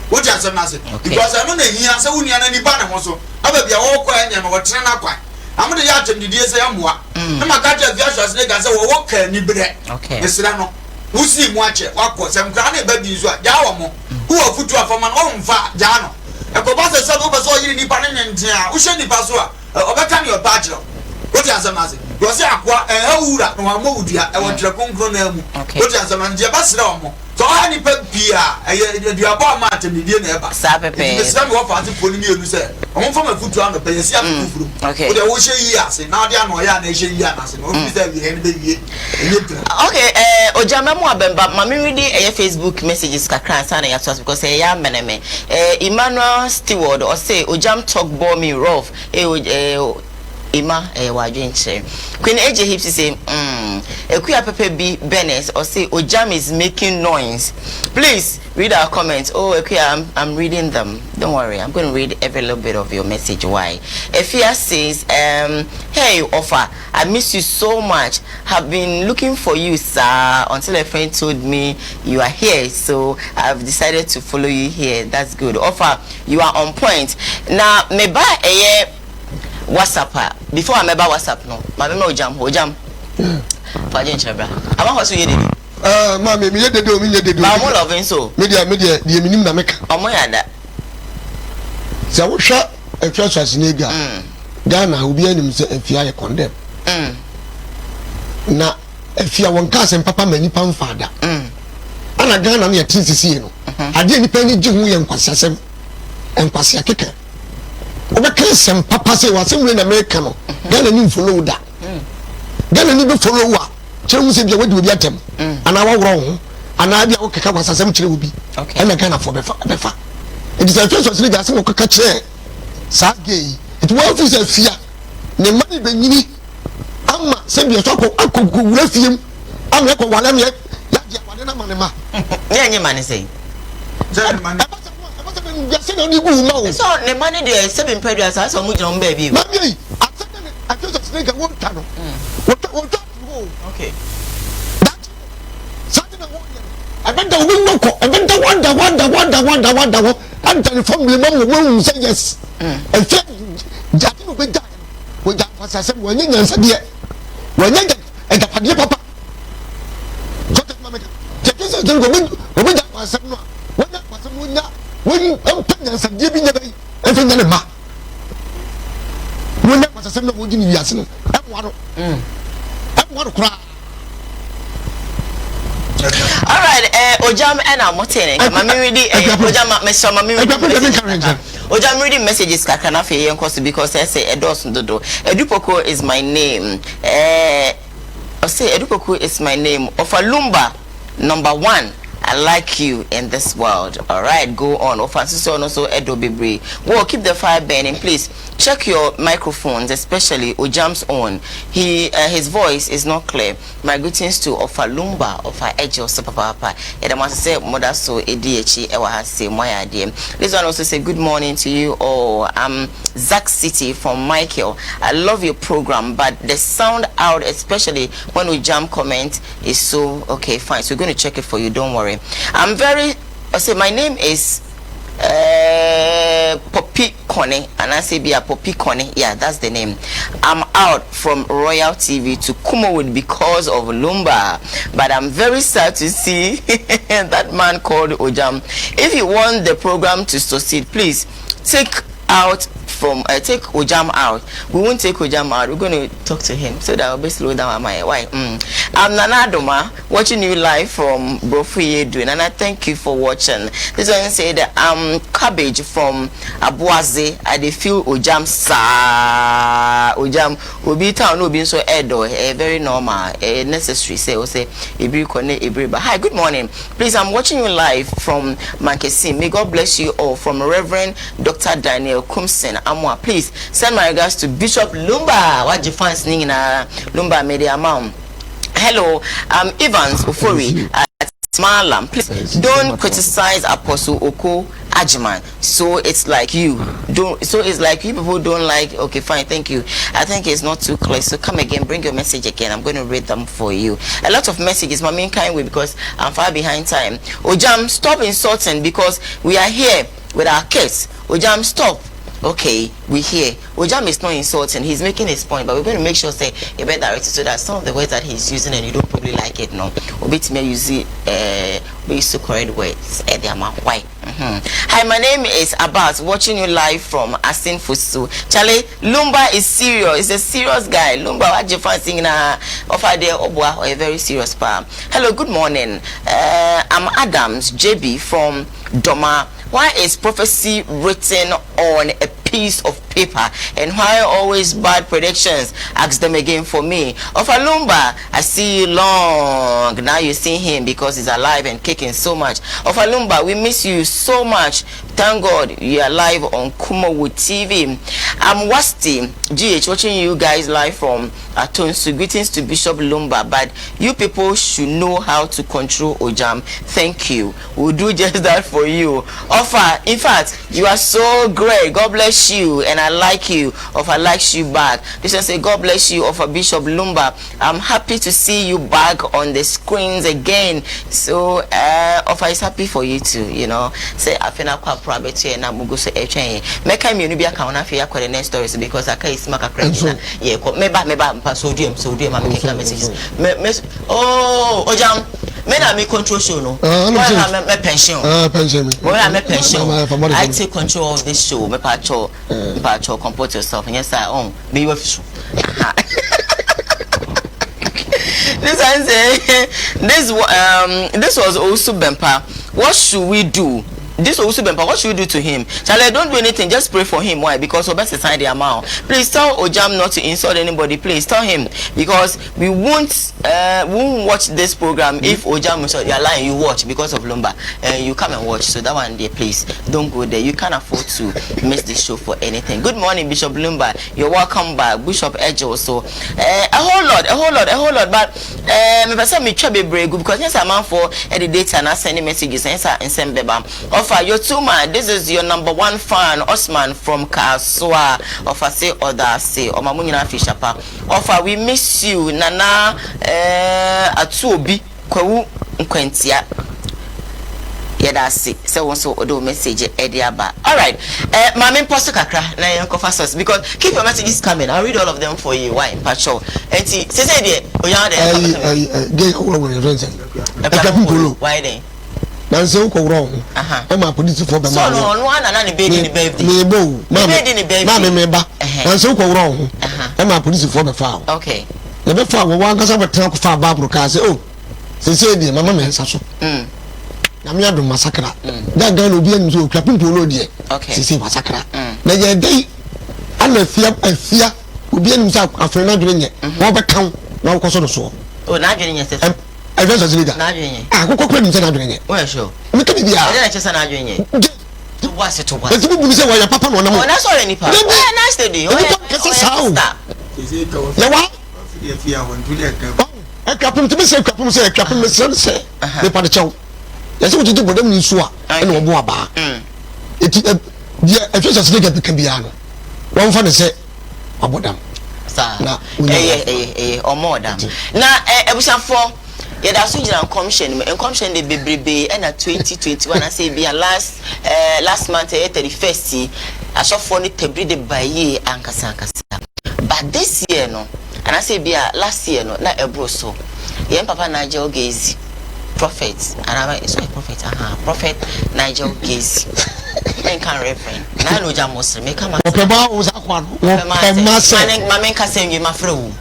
What is a massive? Because I don't know he has only any banner also. I will be all quiet and what train up. I'm going to yard him the day say I'm what. I'm a catcher of the Ashas leg and say, well, what can you be? Okay, Mr. Rano. Who see watch it? What was some granny babies? Yawamo, who are foot from an own fat Jano. A Cobasa said, over so you need Panin and who should be Pasua, overcome your bachelor. What is a massive? Was Aqua and Ura, no one moved here. I want your concrone. What is a man, Jabasramo? So I need Pia, you are born Martin, the dinner. Sabe, the son of us pulling you, said. I'm from a foot round the place. Okay, the ocean years, and now they are no young nation yanas, and only said we had baby. Okay, Ogyam Bemba, Mammy reading a Facebook messages Kakran Sana Yatos because a young man, Emmanuel Steward or say Ogyam talk bore me rough. Ima Wadwinche. Queen AJ Hips say, Ekuya Pepe B Bennett or say Ogyam is making noise. Please read our comments. Oh, Ekuya, I'm reading them. Don't worry, I'm going to read every little bit of your message. Why? Efia says, hey Wofa, I miss you so much. Have been looking for you, sir, until a friend told me you are here. So I've decided to follow you here. That's good. Wofa, you are on point. Now, maybe WhatsApp before I remember WhatsApp no my memo Ogyam Faje nchebra ama hoso ye dedi ma me ye dedi o me ye dedi ba mo loving so media die minim na meka omo ya da se wo hwa afia so asine bia Ghana obi anim se afia ye condemn na afia won ka se papa mani pam fada ana Ghana na ye tinsisi no ade ni pani ji hu ye nkwasasem enkwase akeka obeka sem papa say wasem we na America no Ghana ni follow da Ghana ni be follow wa kire mu se bia wodi obi atem ana wa woro ho ana bia wo keka wasasem kire obi ana Ghana for befa it is a face of leader say keka kire sa gay it was for fear ne mani be nyini ama se bia so akoko wura fiem ama ko wala me ya dia wale na mane ma ye nyi mane say so the money there 7 pedals as so much on baby mami I just snake one tano okay that something I bet the window I bet the wonder and telephone me mom say yes and say jati be die we that was I said when you answer there when you and the papa so that mama just don't go we that was no when that was no when I'm saying that you be everything in ma when that was a no would you yes no cry all right Ogyam and I'm motene mama ready Ogyam me so mama Ogyam reading messages kakana fe yen course because I say Edos Dodo Edupoko is my name I say Edupoko is my name of a lumba number 1 I like you in this world. All right, go on. Also Edo Bibri. Well, keep the fire burning, please. Check your microphones, especially Ogyam's own. His voice is not clear. My greetings to Ofa Lumba, Ofa Ejo Papa. And I must say, Mother so ADHE Ewa has say my idea. This one also say good morning to you all. I'm Zack City from Michael. I love your program, but the sound out, especially when Ogyam comment, is so okay. Fine, so we're going to check it for you. Don't worry. I'm very my name is Poppy Connie and I say be a Poppy Connie. Yeah, that's the name. I'm out from Royal TV to Kumawood because of lumba, but I'm very sad to see that man called Ogyam. If you want the program to succeed, please take Ogyam out. We won't take Ogyam out. We're going to talk to him so that I'll be slow down my why. I'm Nana Doma, watching you live from Brofuye, and I thank you for watching. This one said cabbage from Abuaze. I feel Ogyam sa Ogyam Obi town no being so edo very normal necessary say Ibri Kone Ibri. But hi, good morning. Please, I'm watching you live from Mankesim. May God bless you all. From Reverend Dr. Daniel Kumsen Amwa. Please send my regards to Bishop Lumba. What you fans singing Lumba Media Mom. Hello, I'm Evans Ofori at Smalam. Please don't criticize Apostle Oko Ajiman. So it's like you people don't like. Okay, fine, thank you. I think it's not too clear. So come again, bring your message again. I'm going to read them for you. A lot of messages, my main kind way because I'm far behind time. Ogyam, stop insulting because we are here with our kids. Ogyam, stop. Okay, we hear. Ogyam is not insulting. He's making his point, but we're going to make sure say a better directed so that some of the words that he's using and you don't probably like it. No, obit me use we so correct words. Why? Hi, my name is Abbas. Watching you live from Asin Fusu. Charlie, Lumba is serious. He's a serious guy. Lumba, what you fancy singing offer there or a very serious palm. Hello, good morning. I'm Adams JB from Doma. Why is prophecy written on a piece of paper. And why always bad predictions? Ask them again for me. Of a lumba, I see you long. Now you see him because he's alive and kicking so much. Of a lumba, we miss you so much. Thank God you are live on Kumawood TV. I'm Wasti GH watching you guys live from Atonsu. Greetings to Bishop Lumba, but you people should know how to control Ogyam. Thank you. We'll do just that for you. Offer, in fact, you are so great. God bless you, and I like you. Offer likes you back. This one say God bless you. Offer Bishop Lumba. I'm happy to see you back on the screens again. So Offer is happy for you too. You know, say I feel like and I'm going to say, make me be a count of your next stories because I can't smack a crack. Yeah, maybe sodium, I'm making messages. Oh, Ogyam, men are me control show. No, my pension. I'm a pension. I take control of this show. My patcho, comport yourself, and yes, I own. Be with you. This was also Bempa. What should we do? This also Bempa, what should we do to him? Charlie, don't do anything, just pray for him. Why? Because Obes is the amount. Please tell Ogyam not to insult anybody. Please tell him, because we won't watch this program if Ogyam is you're lying. You watch because of Lumba. You come and watch. So that one there, please don't go there. You can't afford to miss this show for anything. Good morning, Bishop Lumba. You're welcome back, Bishop Edge also. A whole lot. But if I say me try be brave because yes, I'm for the data and I send messages and send beba. Your tuma, this is your number one fan, Osman from Kaswa. Offer say other say or Mamunina Fishapa. Offer we miss you, Nana Atubi Kwu Nkwentia. Yeah, that's it. So also do message Ediaba. Alright. Mami post kakra na yanko fast because keep your messages coming. I'll read all of them for you. Why Pacho? And say there Oya there. Why then? Nanse uko wrong. Ema police for be so no one na na be ni baby. Me bo. Ma me ba. Nanse uko wrong. Ema police for be fa. Okay. Le be fa wo wan kasa betra ko fa babro ka say oh. Se die mama me nsa so. Na me adom masakra. Da ga no bi anim so okwa pimpo lo die. Okay. Se masakra. Na ye dai ana afia obi anim sa afre na dwene nye. Wo be kan na wo koso do so. Oh na dwene nye se. I just as leader. Ah, go credit na doing. Well, sure. Me can be I don't just na doing it. To was it to was. But you say why your papa no na mo. Oh, that's all any part. Nice to do. Oh, yeah, what? Fear when to the I captain to me say captain me say me pa the chow. Yes, what you do them ni so a and wo bo aba. It if you just leader can be ano. One fan say abodam. Sir. Or more than. Na ebusan for yeah, that's what you're commission the baby and at 2021 I say be a last month 31st I saw funny to breed by ye and Kasakasa. But this year no, and I say be a last year no, not a broso. Yeah, Papa Nigel Gaze prophet and I so a prophet, prophet Nigel Gaze. Men can reverend. Na no jam Muslim make come. Okeba was akwan. Mama can send you my friend.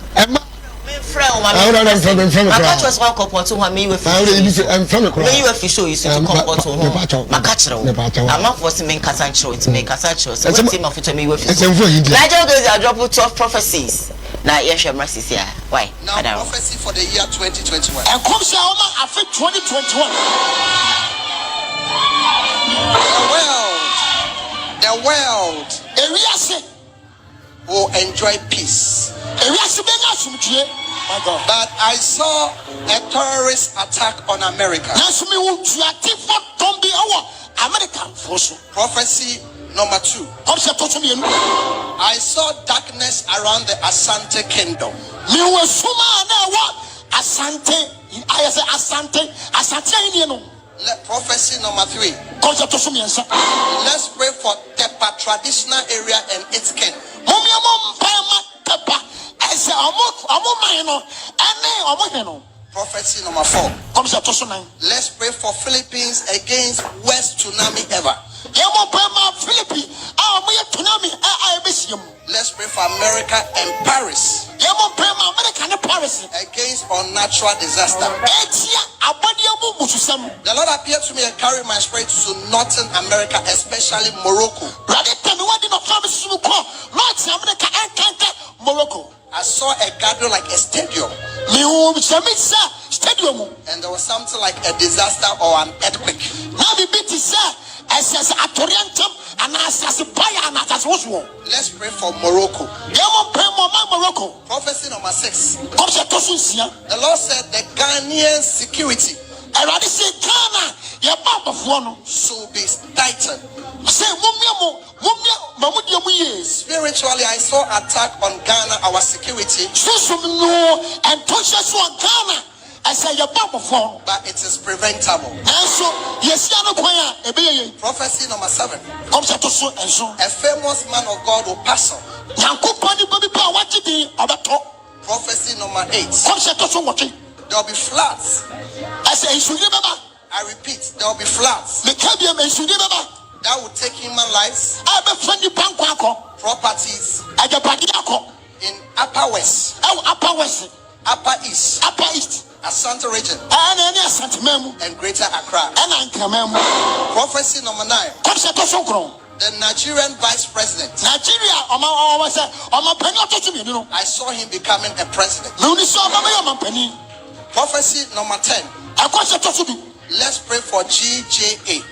I catch us one couple to one me with I'm from the crowd. You have to show you to comport to home. My catcher. I'm not forcing me Casancho to make Casancho. So what's him of me with Nigel goes I drop 12 prophecies. Now yes, your mercy here. Why? Now prophecy for the year 2021. And come Shama after 2021. The world will enjoy peace. But I saw a terrorist attack on America. Prophecy number 2. I saw darkness around the Asante kingdom. Prophecy number 3. Let's pray for Tepa traditional area and its king. Prophecy number 4. Let's pray for Philippines against worst tsunami ever. Let's pray for America and Paris against unnatural disaster. The Lord appeared to me and carried my spirit to Northern America, especially Morocco. I saw a gathering like a stadium. And there was something like a disaster or an earthquake. Let's pray for Morocco. Prophecy number 6. The Lord said the Ghanaian security should be tightened. Spiritually, I saw attack on Ghana, our security. But it is preventable. Prophecy number 7. A famous man of God will pass on. Prophecy number 8. There will be floods. I repeat, there will be floods that will take human lives, properties in Upper West, Upper East, Asante region, and Greater Accra. Prophecy number 9. The Nigerian vice president. I saw him becoming a president. Prophecy number 10. Let's pray for GJA.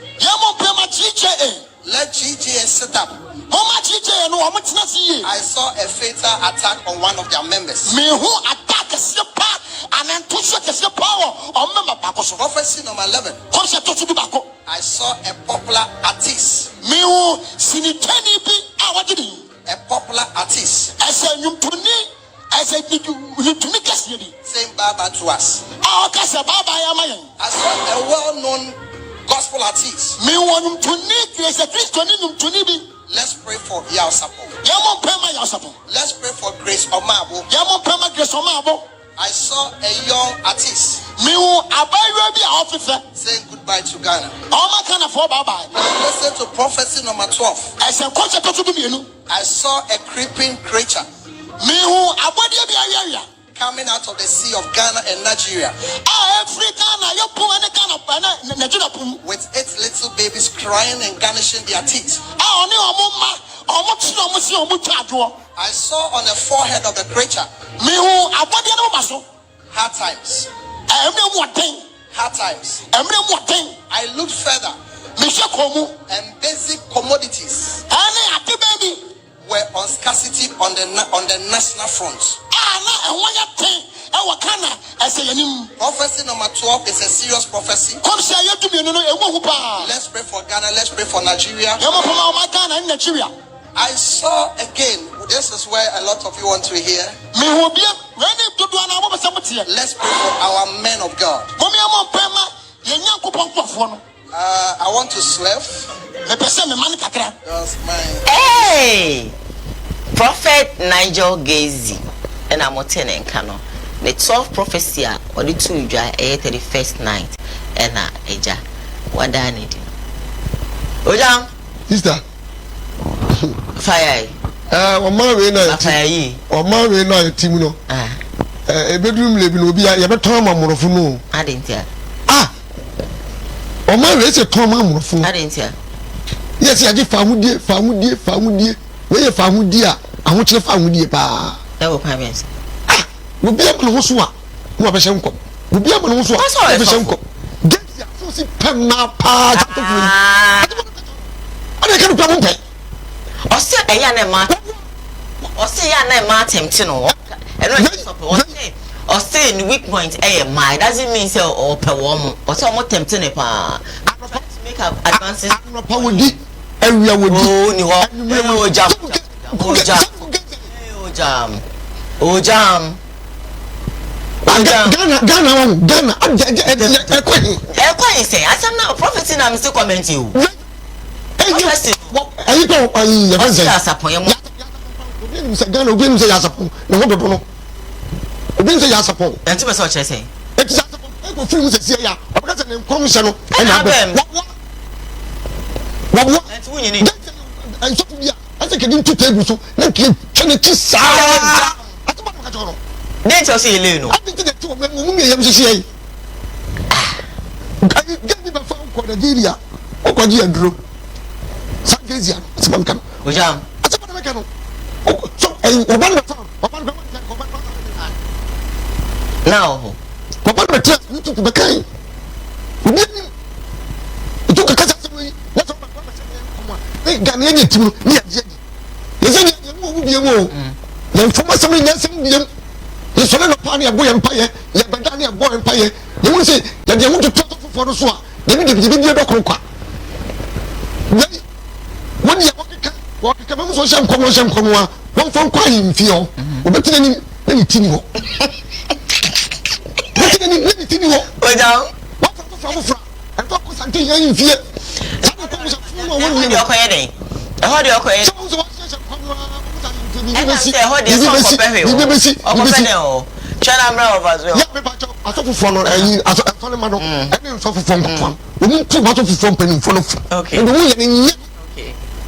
Let GJA sit up. I saw a fatal attack on one of their members. Prophecy number 11. I saw a popular artist. A popular artist saying bye-bye to us. I saw a well-known gospel artist. Let's pray for Yaosapo. Let's pray for Grace Omabo. I saw a young artist saying goodbye to Ghana. Listen to prophecy number 12. I saw a creeping creature coming out of the sea of Ghana and Nigeria with 8 little babies crying and garnishing their teeth. I saw on the forehead of the creature hard times. Hard times. I looked further and basic commodities were on scarcity on the national front. Prophecy number 12 is a serious prophecy. Let's pray for Ghana. Let's pray for Nigeria. I saw again, this is where a lot of you want to hear. Let's pray for our men of God. I want to slave. Hey! Prophet Nigel Gazy. And I'm attending Kano. The 12th prophecy or the 2 dry 31st night. And Eja. What do I need? Ogyam. Sister. Fire. Fire. Team no. A bedroom living will be a better no. I didn't hear. Is a common phone. I didn't hear. Yes, I did found dear. Where you found dear. I want you to find dear. That will parents. Will be able to Who have a shanko. Will be able to have a shanko. Get your pussy pen now, part. I can't come pay. Or say a young man. Or say a young Martin Tino. Or say in weak point, my doesn't mean so or per woman or so more tempting a pa. Make up advances. Area would Ogyam. Ghana. Say, I am not prophecy. I'm still commenting you. Then you see Leno. I think that 2 men will be able to say. Get me the phone call the Gilia. Ogyam drew. Sankezia. Some Ogyam. So, and now, Papa returns to the kind. You took a cut away. What's up? They got any to me. Is any more? Then for my son, yes, the son of Pania Boy Empire, Yabadania Boy Empire. They will say that they want to talk for the swap. They need to give you a cocoa. When you walk, come on, some commotion, one from crying feel, but anything. Anything you want. What from and talk with something you fear. How do you call it? I say, how do you say, oh, Chana of as well. I thought for and I thought a man and suffer from one too much of from penny full of. Okay. And the woman,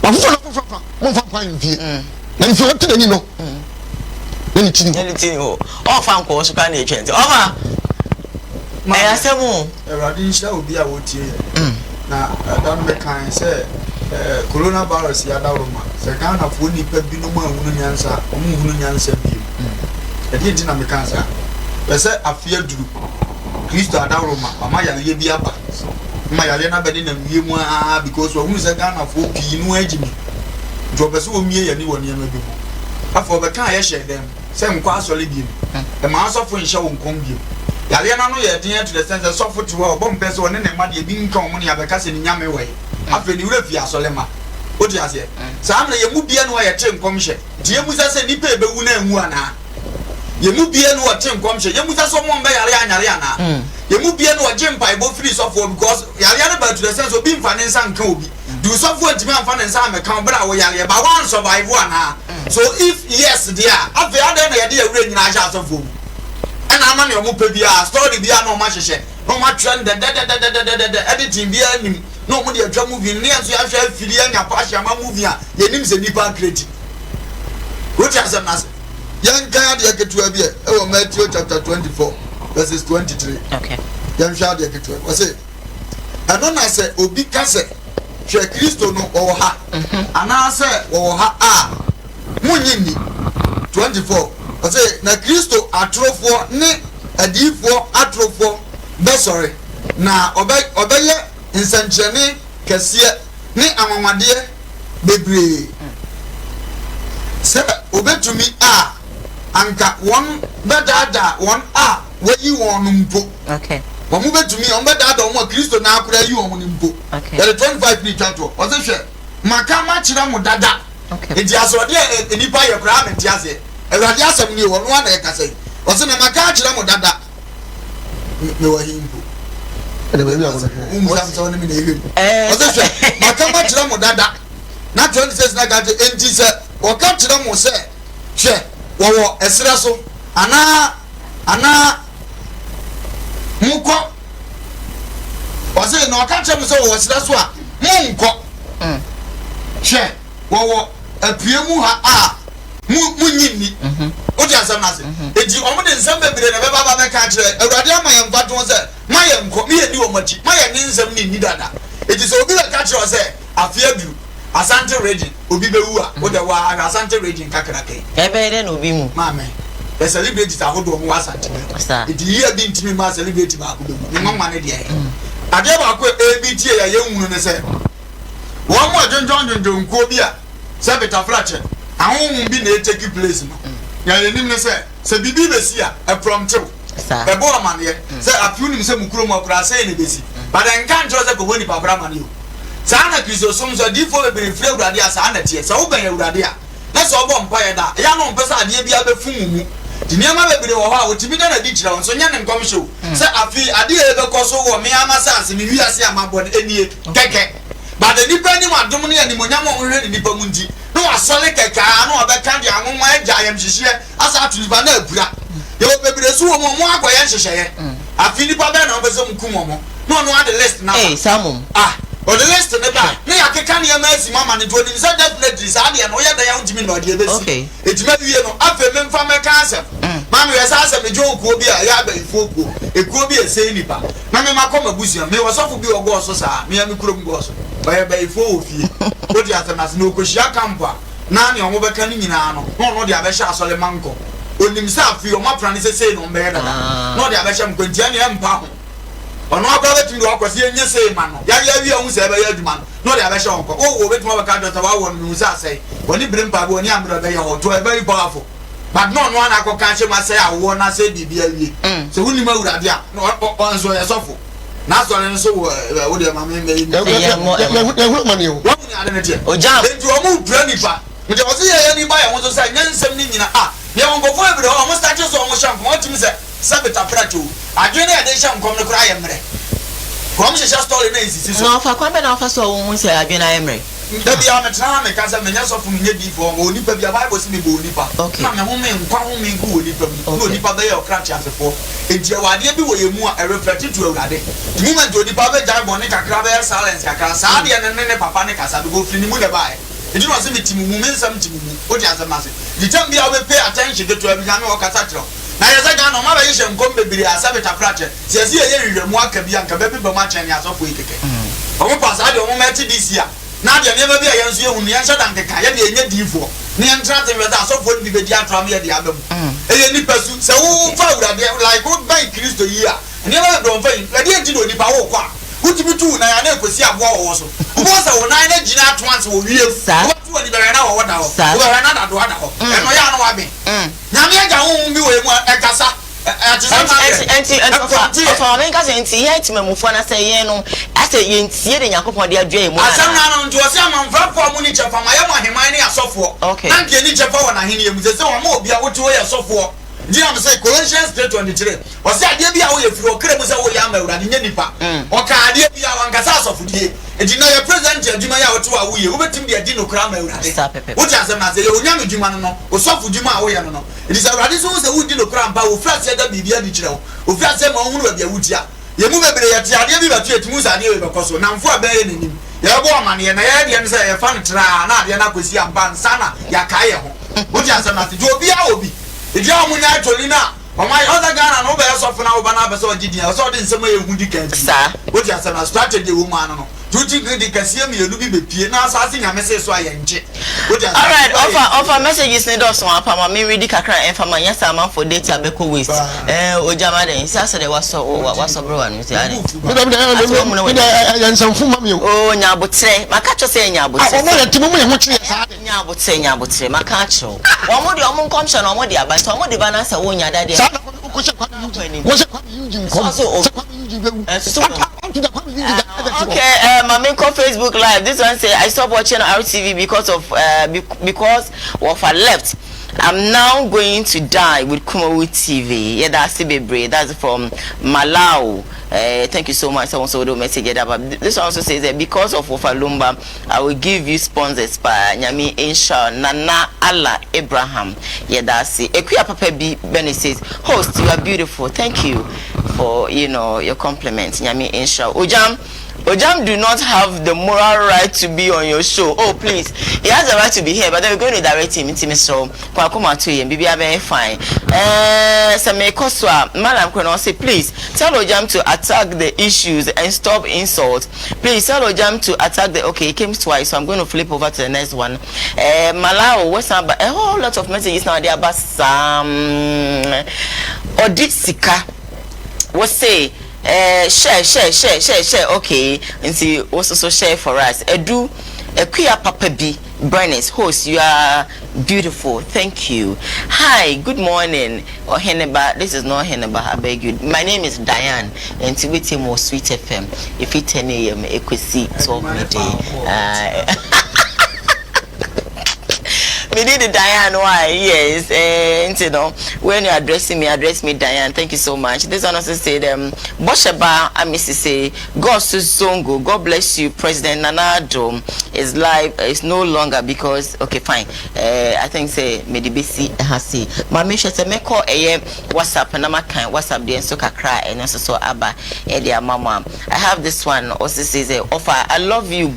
I'm full of fine fear. And if you want to, you know, anything, all found course, can you change? Over. I say, Radisha will be a wood here. Now, I don't make kind say. Coronavirus Yadaruma, Sakana Funi Pebinuma Unyansa, Umunyansa beam. I didn't know Mekansa. They said, I fear do. Christo Adaruma, Amaya Yabiaba. My Alena Bedin and Yuma because when we said Ghana for Pinu Ejimi. Drop a so me and you on Yamabu. After the car, I share them. Same quas or Libyan. A mass of French show come you. Yaliana no yet to the sense of software to our bomb person and then money being common have a cousin in Yame way. After the Revia Solema. What you say? Some of you move beyond why a chain commission. Diamusa said, Nipe Bewuna. You move beyond what chain commission. You must have someone by Ariana. You move beyond what Jim by both free software because Yaliana to the sense of being finance and Kobe. Do software to me and finance and account, but I will but one survive one. So if yes, dear, after the other idea, reading I shall of food. And I'm on your Mupia, story beyond no much share. No much trend, the editing behind no money a drum movie near to have Filian Pasha movie. Your name's a Nippon creative. What has a mass? Young Kaya get to a beer. Oh, Matthew chapter 24, verses 23. Okay. Young child get to it. Was it? I don't know, say, Obi Cassette. She Christo no or ha. And I say, or ha. Munini 24. I say, na Christo atrofo, ne a deep for atrofo. Sorry. Na obey. Insanchene kesiye ni amamade bebre se obetumi a anka won bedada won a wayi won mpo. Okay. Wo mu betumi on bedada won Kristo na akura yi won mpo. Okay. The 25 ni twato o se hwe maka ma kira mu dada. Okay. Enti asode enipa ye kra menti ase Ewurade asem ni wo no na ye kase o se na maka kira mu dada me wa himpo. And the baby was on the minute. I come back to them dada. Not 20 says Naga to NT or come to them or say, Che, or Esraso, Anna Muko. Was it no catch them so was that's what Munko. Che, or a Piamuha Munini. What you have nothing. If you only in some baby never catch a radium, I am but was it. My am me and you much. My means some need that. It is Obi catch or say, I fear you. Asante raging, Obi Bewa, what the war, Asante raging Kakarake. Ever will be Mamma. The celebrities are who was at it. Year being to me, my celebrity, Mamma. I gave a quick ABT, a young woman, and said, one more John Kobia, Sabita Fratcher. I won't be there take place. Yeah, you didn't say, Bibi Bessia, a prompto. A boy man here, say, I feel him some chroma for saying busy. But I can't just go any Papa you. Sana Christo, some are default being filled with their sanity, so open your idea. That's all vampire that. Young person, dear be a fool. The name of the Oha, which be done a ditch on so young and come show. Say, I feel I did the cost over me, I'm a sans, and we are seeing my body any keke. But the depending on Domini and the Monamo already Nipamundi. No, I saw like a car, no other candy among my giant share as I to Banabra. You will be the Sumo Moaquayan. I feel the Pabana of some Kumomo. No, the list now. Hey, Samum. Ah, or the list in the back. Nay, I can't hear Mercy, Mamma, and it will be definitely Sadi and Oya the young Jimmy or the other. Okay. It may be after them from a cancer. Mami we say me jo ko bi a ya ba ifoko e ko bi e sei nipa na me makoma busia me wasofo bi ogo so sa me am kurom go so ba ba ifo ofie o di atana se no koshia kampa na ne omo beka ni nyina no no de abehya asole manko onim sa afi o mapra ne sei no mbe dada no de abehya mkwantia ne empa ho ono akwa betimi do akwase enye sei ma no ya wi ehun se be ya aduma no de abehya onko o betimi beka do ta wa won nu sa sei woni brempa bo ni amro be ya ho to very powerful but no one akoka che ma say awo na say bibia wie so woni ma wurade a on so yesofo na so ne so wo de ma me me ya hu mani o woni ade ne tie Ogyam enti o mu dra nipa me de wo say ya ni ba ya wo so say nyansem ni nyina me won go fo ebre o mo start so o mo shampo o timi say sabita fracho adwene ya de shampo ne kura ya mre ko mo she story na nsisi so no fa kwa be na fa so wo mu say adwene ayemre Dabi a metra me ka say me nyaso fu me bi fo o nipa bi a Bible si me bo nipa na me ho me nkwa ho me gu o nipa bi no nipa be ya okra chiasefo enti e wade bi wo yemu a reflect to awurade the moment o nipa be jai bon ne kakra be silence kakra sa de ne papa ne kasa do go firi ni mu ne bae enti no say me timu mu me nsam timu mu o di azamase the time bi a we pay attention to abi na me o kasa tro na yesa ga no ma ba yeshe nkom bebiri asabeta frache se se ye hwehwemu aka bi anka be ba ma chen ya sofo ikeke o mo pasa de o mo meti this year na de never be a yansu ehun ne yansa dan keka ye de enye difo ne yantra te weda so fo bi be di atram ye de abam eye ni pasu se wo fa urade like go by Kristo yi a ne ba do fa yi de enti do nipa wo kwa utimi tu na ya na ekosi abo wo so wo sa wo na na gina atwans wo wie wo tu ani be na wo da ho wo be na da do da ho e no ya no wa be nyame aga wo bi wo emu ekasa for me cause enti ye timamufo na say ye no ase ye ntie de yakopon de adwa emu asam na no nto se amanfra fo mu ni chefa ma ye mo heman ne asofo na nke ni chefa wona hene emu se wo ma obi a wotu ye asofo ndi am say Colossians 3:23 o se ade bi a wo ye firi okra mu se wo ya ma urade nya nipa o ka ade bi a wankasa asofo die edi na ye president adwuma ya wotu a wo ye wo betim de adi no kra ma urade wo ti asem na say ye onya medwuma no o sofo dwuma a wo ye no edi say urade so se wo di no kra mpa wo fra se da bibia di kire wo o fra se ma wo hunu ba bia wutia ye mu bebre ye ti ade bi ba tu etimu sa ade we bekoso na mfo abaye nanim ye bo amane na ye de ne say ye fan tra na ade na kosi ampa nsana ya kae ho wo ti asem na say obi a obi edi amunya atolina o my other Ghana no be so for na wo ba na be so gidia so de nsem ye hu di kan sa wo ti asem na strategy wo man no tuti di kasia mi elu bi bepie na asase nyame se so ayenje all right offer messages ne do so apa ma me read kakra enfama nya sama for data be ko waste Ogyam den sasa de waso bro anu ti ani ya nsamfu ma me o nya botre maka cho se nya botre o mo ya timu mu ye ho twe sa nya botre maka cho wo mo de o mo nkomsha na o mo de aba so o mo de ba na sa wo nya dade ko se kwa yuji nkom se kwa yuji bewu okay my Facebook live this one say I stopped watching RTV because of Wofa left. I'm now going to die with Kumawood TV. Yeah, that's Bebre. That's from Malawi. Thank you so much. Someone also do message that. But this one also says that because of Wofa Lumba, I will give you sponsors by Nyami Insha Nana Allah Abraham. Yeah, that's it. Ekuya Papa Benny says, host, you are beautiful. Thank you for your compliments. Nyami Insha. Ogyam do not have the moral right to be on your show. Oh, please. He has the right to be here, but then we're going to direct him into so Kwakuma to him. Bibi very fine. Same Koswa, Madam Kono say, please tell Ogyam to attack the issues and stop insults. Please tell Ogyam to attack the okay, it came twice, so I'm going to flip over to the next one. Malawi, what's up? A whole lot of messages now there about some Oditsika. What say? Share. Okay, and see also share for us. Ekuya Papa B Bernice, host, you are beautiful. Thank you. Hi, good morning. Oh, Heneba, this is not Heneba. I beg you. My name is Diane, and to wait more Sweet FM. If it's 10 a.m., Equisi 12 midday. Me did the Diane why yes when you address me Diane. Thank you so much. This one also said Bosheba Amisi say God Zongo, God bless you. President Nanado is live is no longer because okay fine I think say medibesi hasi mamisha say me call WhatsApp na makan WhatsApp dey so kakra and so aba dia mama. I have this one also says offer I love you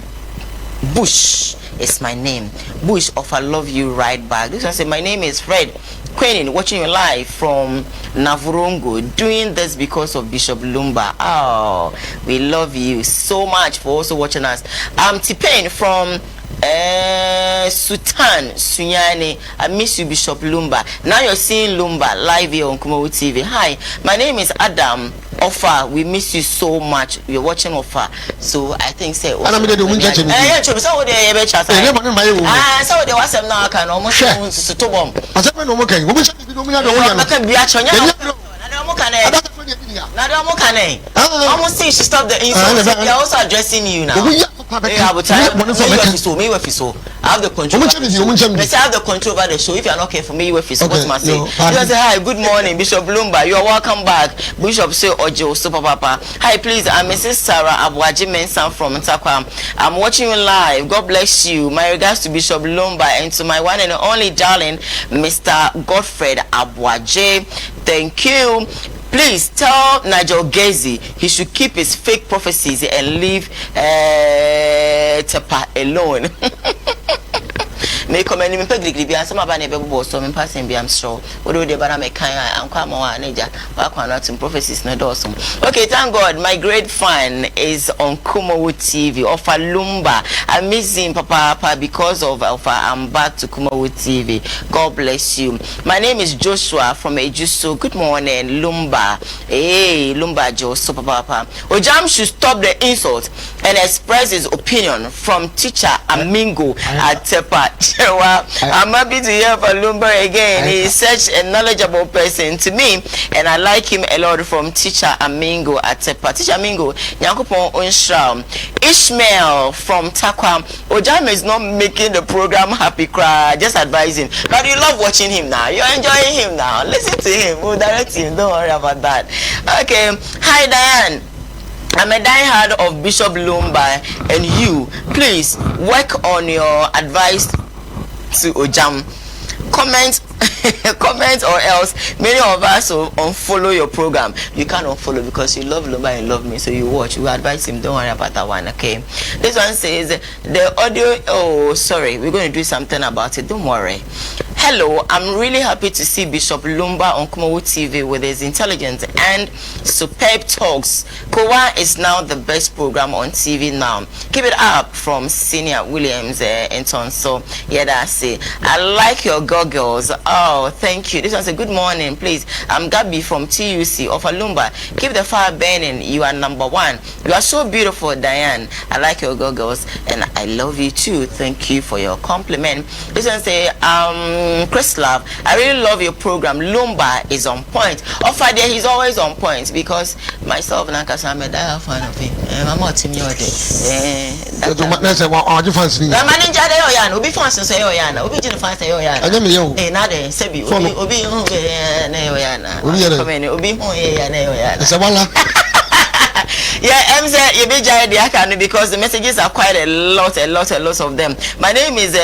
Bush is my name. Bush of I love you right back. This one say my name is Fred Queen watching you live from Navurungo, doing this because of Bishop Lumba. Oh, we love you so much for also watching us. T-Pain from Sultan Sunyani. I miss you, Bishop Lumba. Now you're seeing Lumba live here on Kumawood TV. Hi, my name is Adam Ofa. We miss you so much. We're watching Ofa. So I think say so they was now can almost to bomb. Almost see she stopped the insult. They're also addressing you now. I have the control. Let's have the control over the show. If you are not careful, me with his what's my say. You say hi, good morning, Bishop Lumba. You are welcome back. Bishop say Ojo Super Papa. Hi, please. I'm Mrs. Sarah Abuaji Mensah from Ntakwa. I'm watching you live. God bless you. My regards to Bishop Lumba and to my one and only darling, Mr. Godfred Abuaji. Thank you. Please tell Nigel Gezi he should keep his fake prophecies and leave Tepa alone. Me comment me pegri bi ansama ba na be bo so me passing bi am sure what do they bara me kan anka ma wa neja wa kwa not in prophecies no do so. Okay, thank God my great fan is on Kumawood TV of Lumba. I miss him papa because of I'm back to Kumawood TV. God bless you. My name is Joshua from Ejuso. Good morning Lumba. Hey Lumba Joshua papa. Ogyam should stop the insult and express his opinion from teacher Amingo at Tepa. I'm happy to hear from Lumba again. He is such a knowledgeable person to me, and I like him a lot. From teacher Amingo at Tepa. Teacher Amingo, Nyankopon Onshram. Ishmael from Takwa. Ogyam is not making the program happy cry. Just advising. But you love watching him now. You're enjoying him now. Listen to him. We'll direct him. Don't worry about that. Okay. Hi, Diane. I'm a diehard of Bishop Lumba, and you, please work on your advice to Ogyam. Comment or else many of us will unfollow your program. You can't unfollow because you love Lumba and love me, so you watch. We advise him. Don't worry about that one, okay? This one says the audio. Oh, sorry, we're going to do something about it. Don't worry. Hello, I'm really happy to see Bishop Lumba on Kumawood TV with his intelligent and superb talks. Koowaa is now the best program on TV now. Keep it up from Senior Williams and so yeah, that's it. I like your goggles. Oh, thank you. This one says good morning, please. I'm Gabby from TUC of Lumba. Keep the fire burning. You are number one. You are so beautiful, Diane. I like your goggles and I love you too. Thank you for your compliment. This one say Chris Love, I really love your program. Lumba is on point. Offer there, he's always on point because myself and Ankasa I'm a dire fan of him. I'm not team your day. That's why I'm fancy. The manager there, Oyana, Obi fancy say Oyana, Obi Jin fancy Oyana. I know you. Nade, Sebi, Obi Oyana. Obi Oyana. It's a wala. Yeah, I'm saying you be jai the because the messages are quite a lot of them. My name is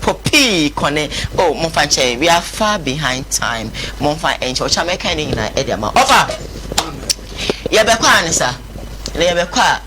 Poppy Kone. Oh, Monfanche, we are far behind time. Monfa and Chochameka in Ediama. Offer. Yabekwa Anissa. Yabekwa.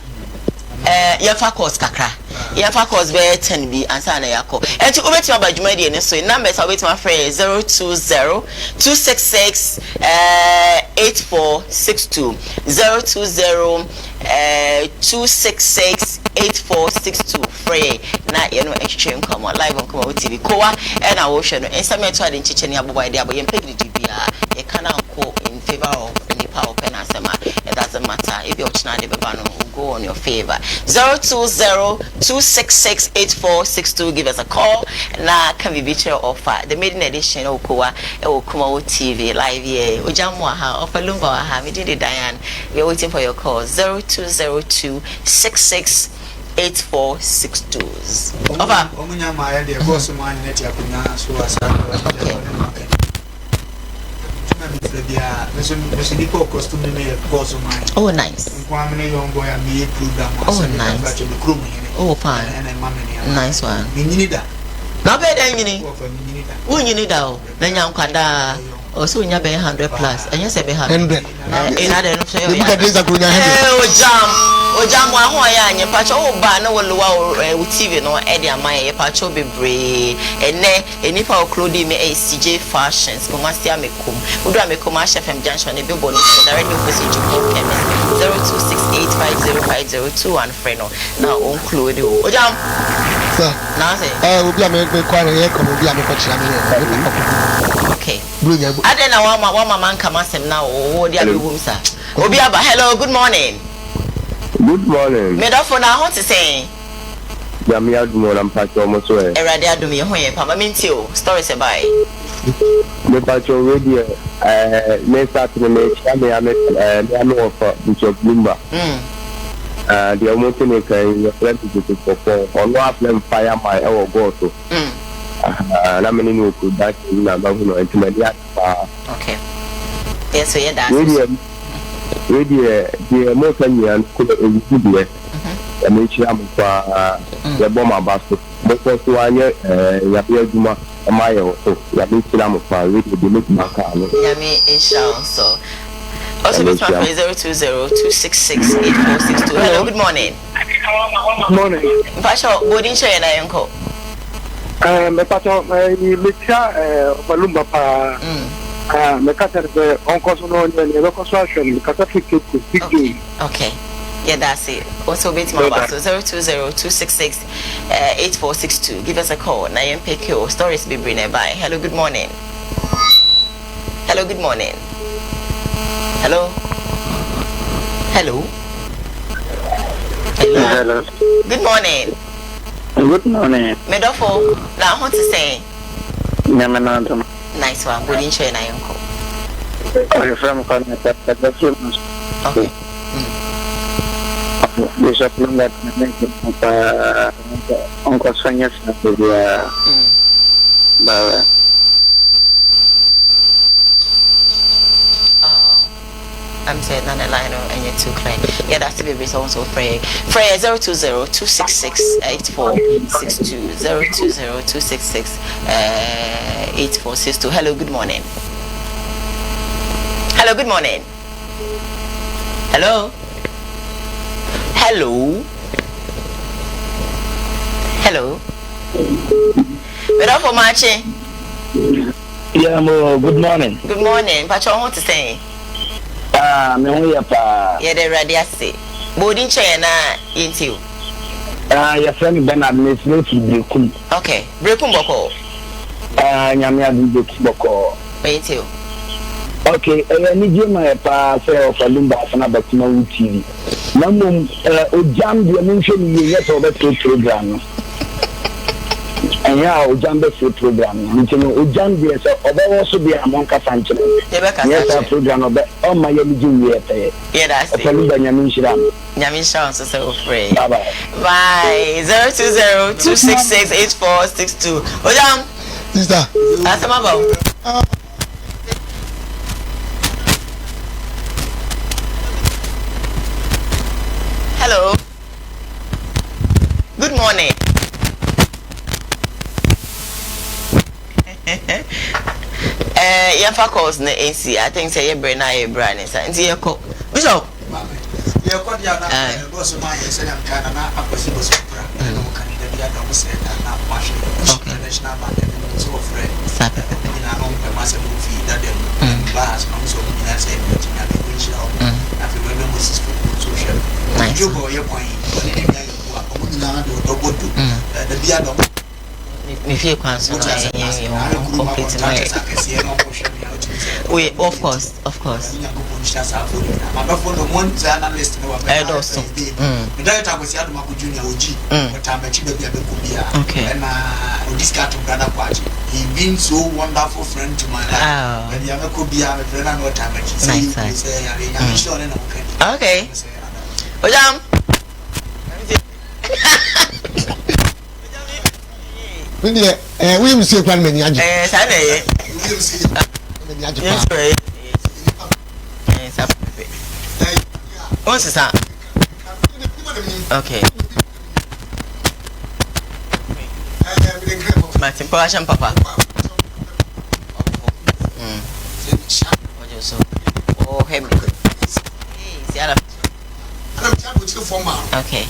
Yafa course kakra. Yafa course be 10 B answer na yako. And to over to my Jumadi and so numbers are with my friend 020-266-8462. 020-266-8462. Free na you know exchange come on live on Kumawood TV. Koowaa and I will share no instant to the chichen ya boy there but you pay the GBA. You cannot go in favor of any power pen asema. It doesn't matter if you're channel the bano will go on your favor. 020-266-8462. Give us a call. Na can be feature offer the Maiden Edition of Koowaa Kumawood TV live here. Ogyam waha offer Lumba waha. Me did Diane. We're waiting for your call. 0202-66-8462. Over. Oh, nice. Oh, nice. Oh, fine. Nice one. Not bad, you need out. Then you can also in your 100 plus, and you say 100. Ogyam. Ogyam wa ho ya anye pacho wo ba na wo lowa TV no e de amaye ye pacho bebre ene enipa o clothing me CJ Fashions Kumasi amekum udu amekum HFM junction e bebo no direct opposite to chemist 0268505021 and friend na on clothing Ogyam sir na say obi amekwe kware ye komo obi amekwe chira me okay ade na wa mama nka masem na wo dia bewum sa obi aba hello good morning. Good morning. Me da for na ho te say. Ya me adumo na mpacho mo so e. Erade adum ye ho ye pa ma minti o stories e bai. Me pacho we die me start me cha me ame Wofa bishop lumba. The omo me kan your friend to for ono aflem fire my e wo go to. Na me ni ku that na ba hu no entimedi ata. Okay. Yes so ye da. We the more than you could be a nature for the bomber basket. Because one year, Yapia a mile, so Yabilam for really the look back. Yami inshallah so. Also, with my 020-266-8462. Hello, good morning. Good morning. Pasha, boarding share and I uncle. Me pato, me lumba pa. Me kata the uncle no the reconstruction me kata fit to okay yeah that's it also bit my boss 020-266-8462 give us a call na MPQ stories be bring by hello good morning hello good morning hello hello hello good morning me dofo na ho to say nyama nice one. Good in share na yonko. I'm from Canada. Okay. Bishop Lumba Uncle Sonia's I'm saying none line and you're too clear. Yeah, that's the baby also pray. Pray 020-266-8462. 020-266-8462. Hello, good morning. Hello, good morning. Hello. Hello. Hello. Without for marching. Yeah, good morning. Good morning. Pacho, what to say? Me ho pa. Yeah, the ready ase. Boarding chair na into. Your friend Bernard Miss Brekum. Okay. Brekum boko. Nyame adu boko. Into. Okay, ni jema pa say of lumba sana Kumawood TV. Namum Ogyam de menhwe ni ye to be program. Anya Ogyam be program. Ntino Ogyam de so obawo so be amon ka sanchire. Yes, program obe o ma ye ji we pe. Yeah, that's it. Lumba nyame nshira. Nyame nshira so say free. Bye bye. Bye. 020-266-8462. Ogyam. Sister. Asama ba. Hello. Good morning. Your calls na AC. I think say your brain na your brain is. And your call. Bishop. Your call ya na boss man say am kana na akwasi boss pra. No kan dey dia don say na mash. International market so friend. Sapa. Ina no pe ma say fi that dem. Bas no so ina say me tina be go shira. Afi we be Moses for social. Nice. You go your point. Ni dia yo wa ko ni na do do bodu. Da bia do me feel concern complete my we of course okay he been so wonderful friend to my life okay Ogyam we must kwan many aje sa na ye many aje yes right yes up what's that okay Martin Passion Papa oh him hey see ala formal. Okay.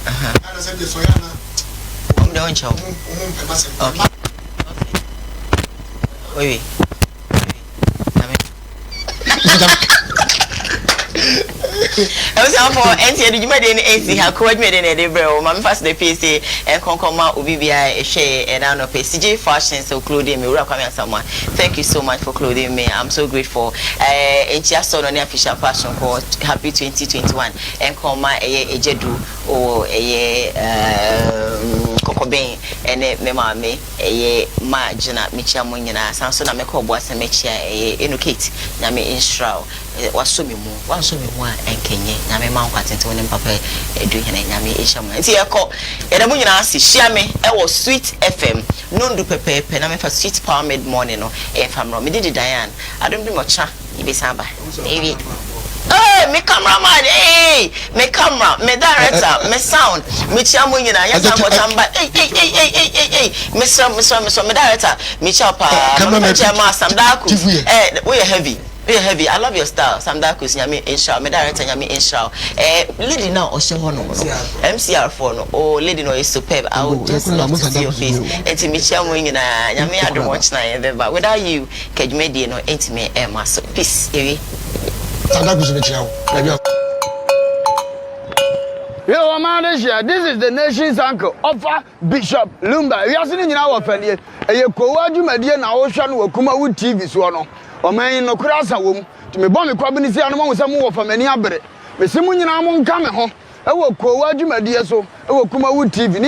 I said this Soyana. Don't show. Okay. Wait. I was out for NC. You made any AC. How could made any bro? My first the PC and Concoma UBBI share and I know CJ Fashion so clothing me. Welcome someone. Thank you so much for clothing me. I'm so grateful. And just on the official fashion called Happy 2021 and Coma a Jedu or a Cocobain and me mammy a margina Micha Munina Samson Ameko was a Mechia a Inukate Nami in Shroud. Was so me more, and Kenya, Nami Mount Patent when Papa doing Nami Isham. And see a call, and I'm going to ask Shame, I was Sweet FM, non do pepe, pename for sweet power mid morning, or if I'm wrong, me did Diane. I don't do much, Ibisamba. Maybe. Hey, me cameraman, hey, me camera, me director, me sound, me chamuina, yes, I'm what I'm but hey, Mr. me director, me chopper, me chairman, some dark, eh, we are heavy. Very heavy. I love your style. Some dark is yami inshallah. Me director yami inshallah. Lady now or show no. MCR for no. Oh, lady no is superb. I would just love to see your face. Enti me chia mwingi na yami I don't watch na ever. But without you, can you make the no enti me Emma so peace. Ewi. Dark is me chia. Yo, Amadesia, this is the nation's uncle, Offer Bishop Lumba. We are sitting in our family. A koowaa Maiden Edition with Kumawood TV so no. O man no krasa wom to me bomb kwabini si anoma wosam Wofa mani abere me simu nyina mo nka me ho e wo koowaa Maiden so e wo Kumawood TV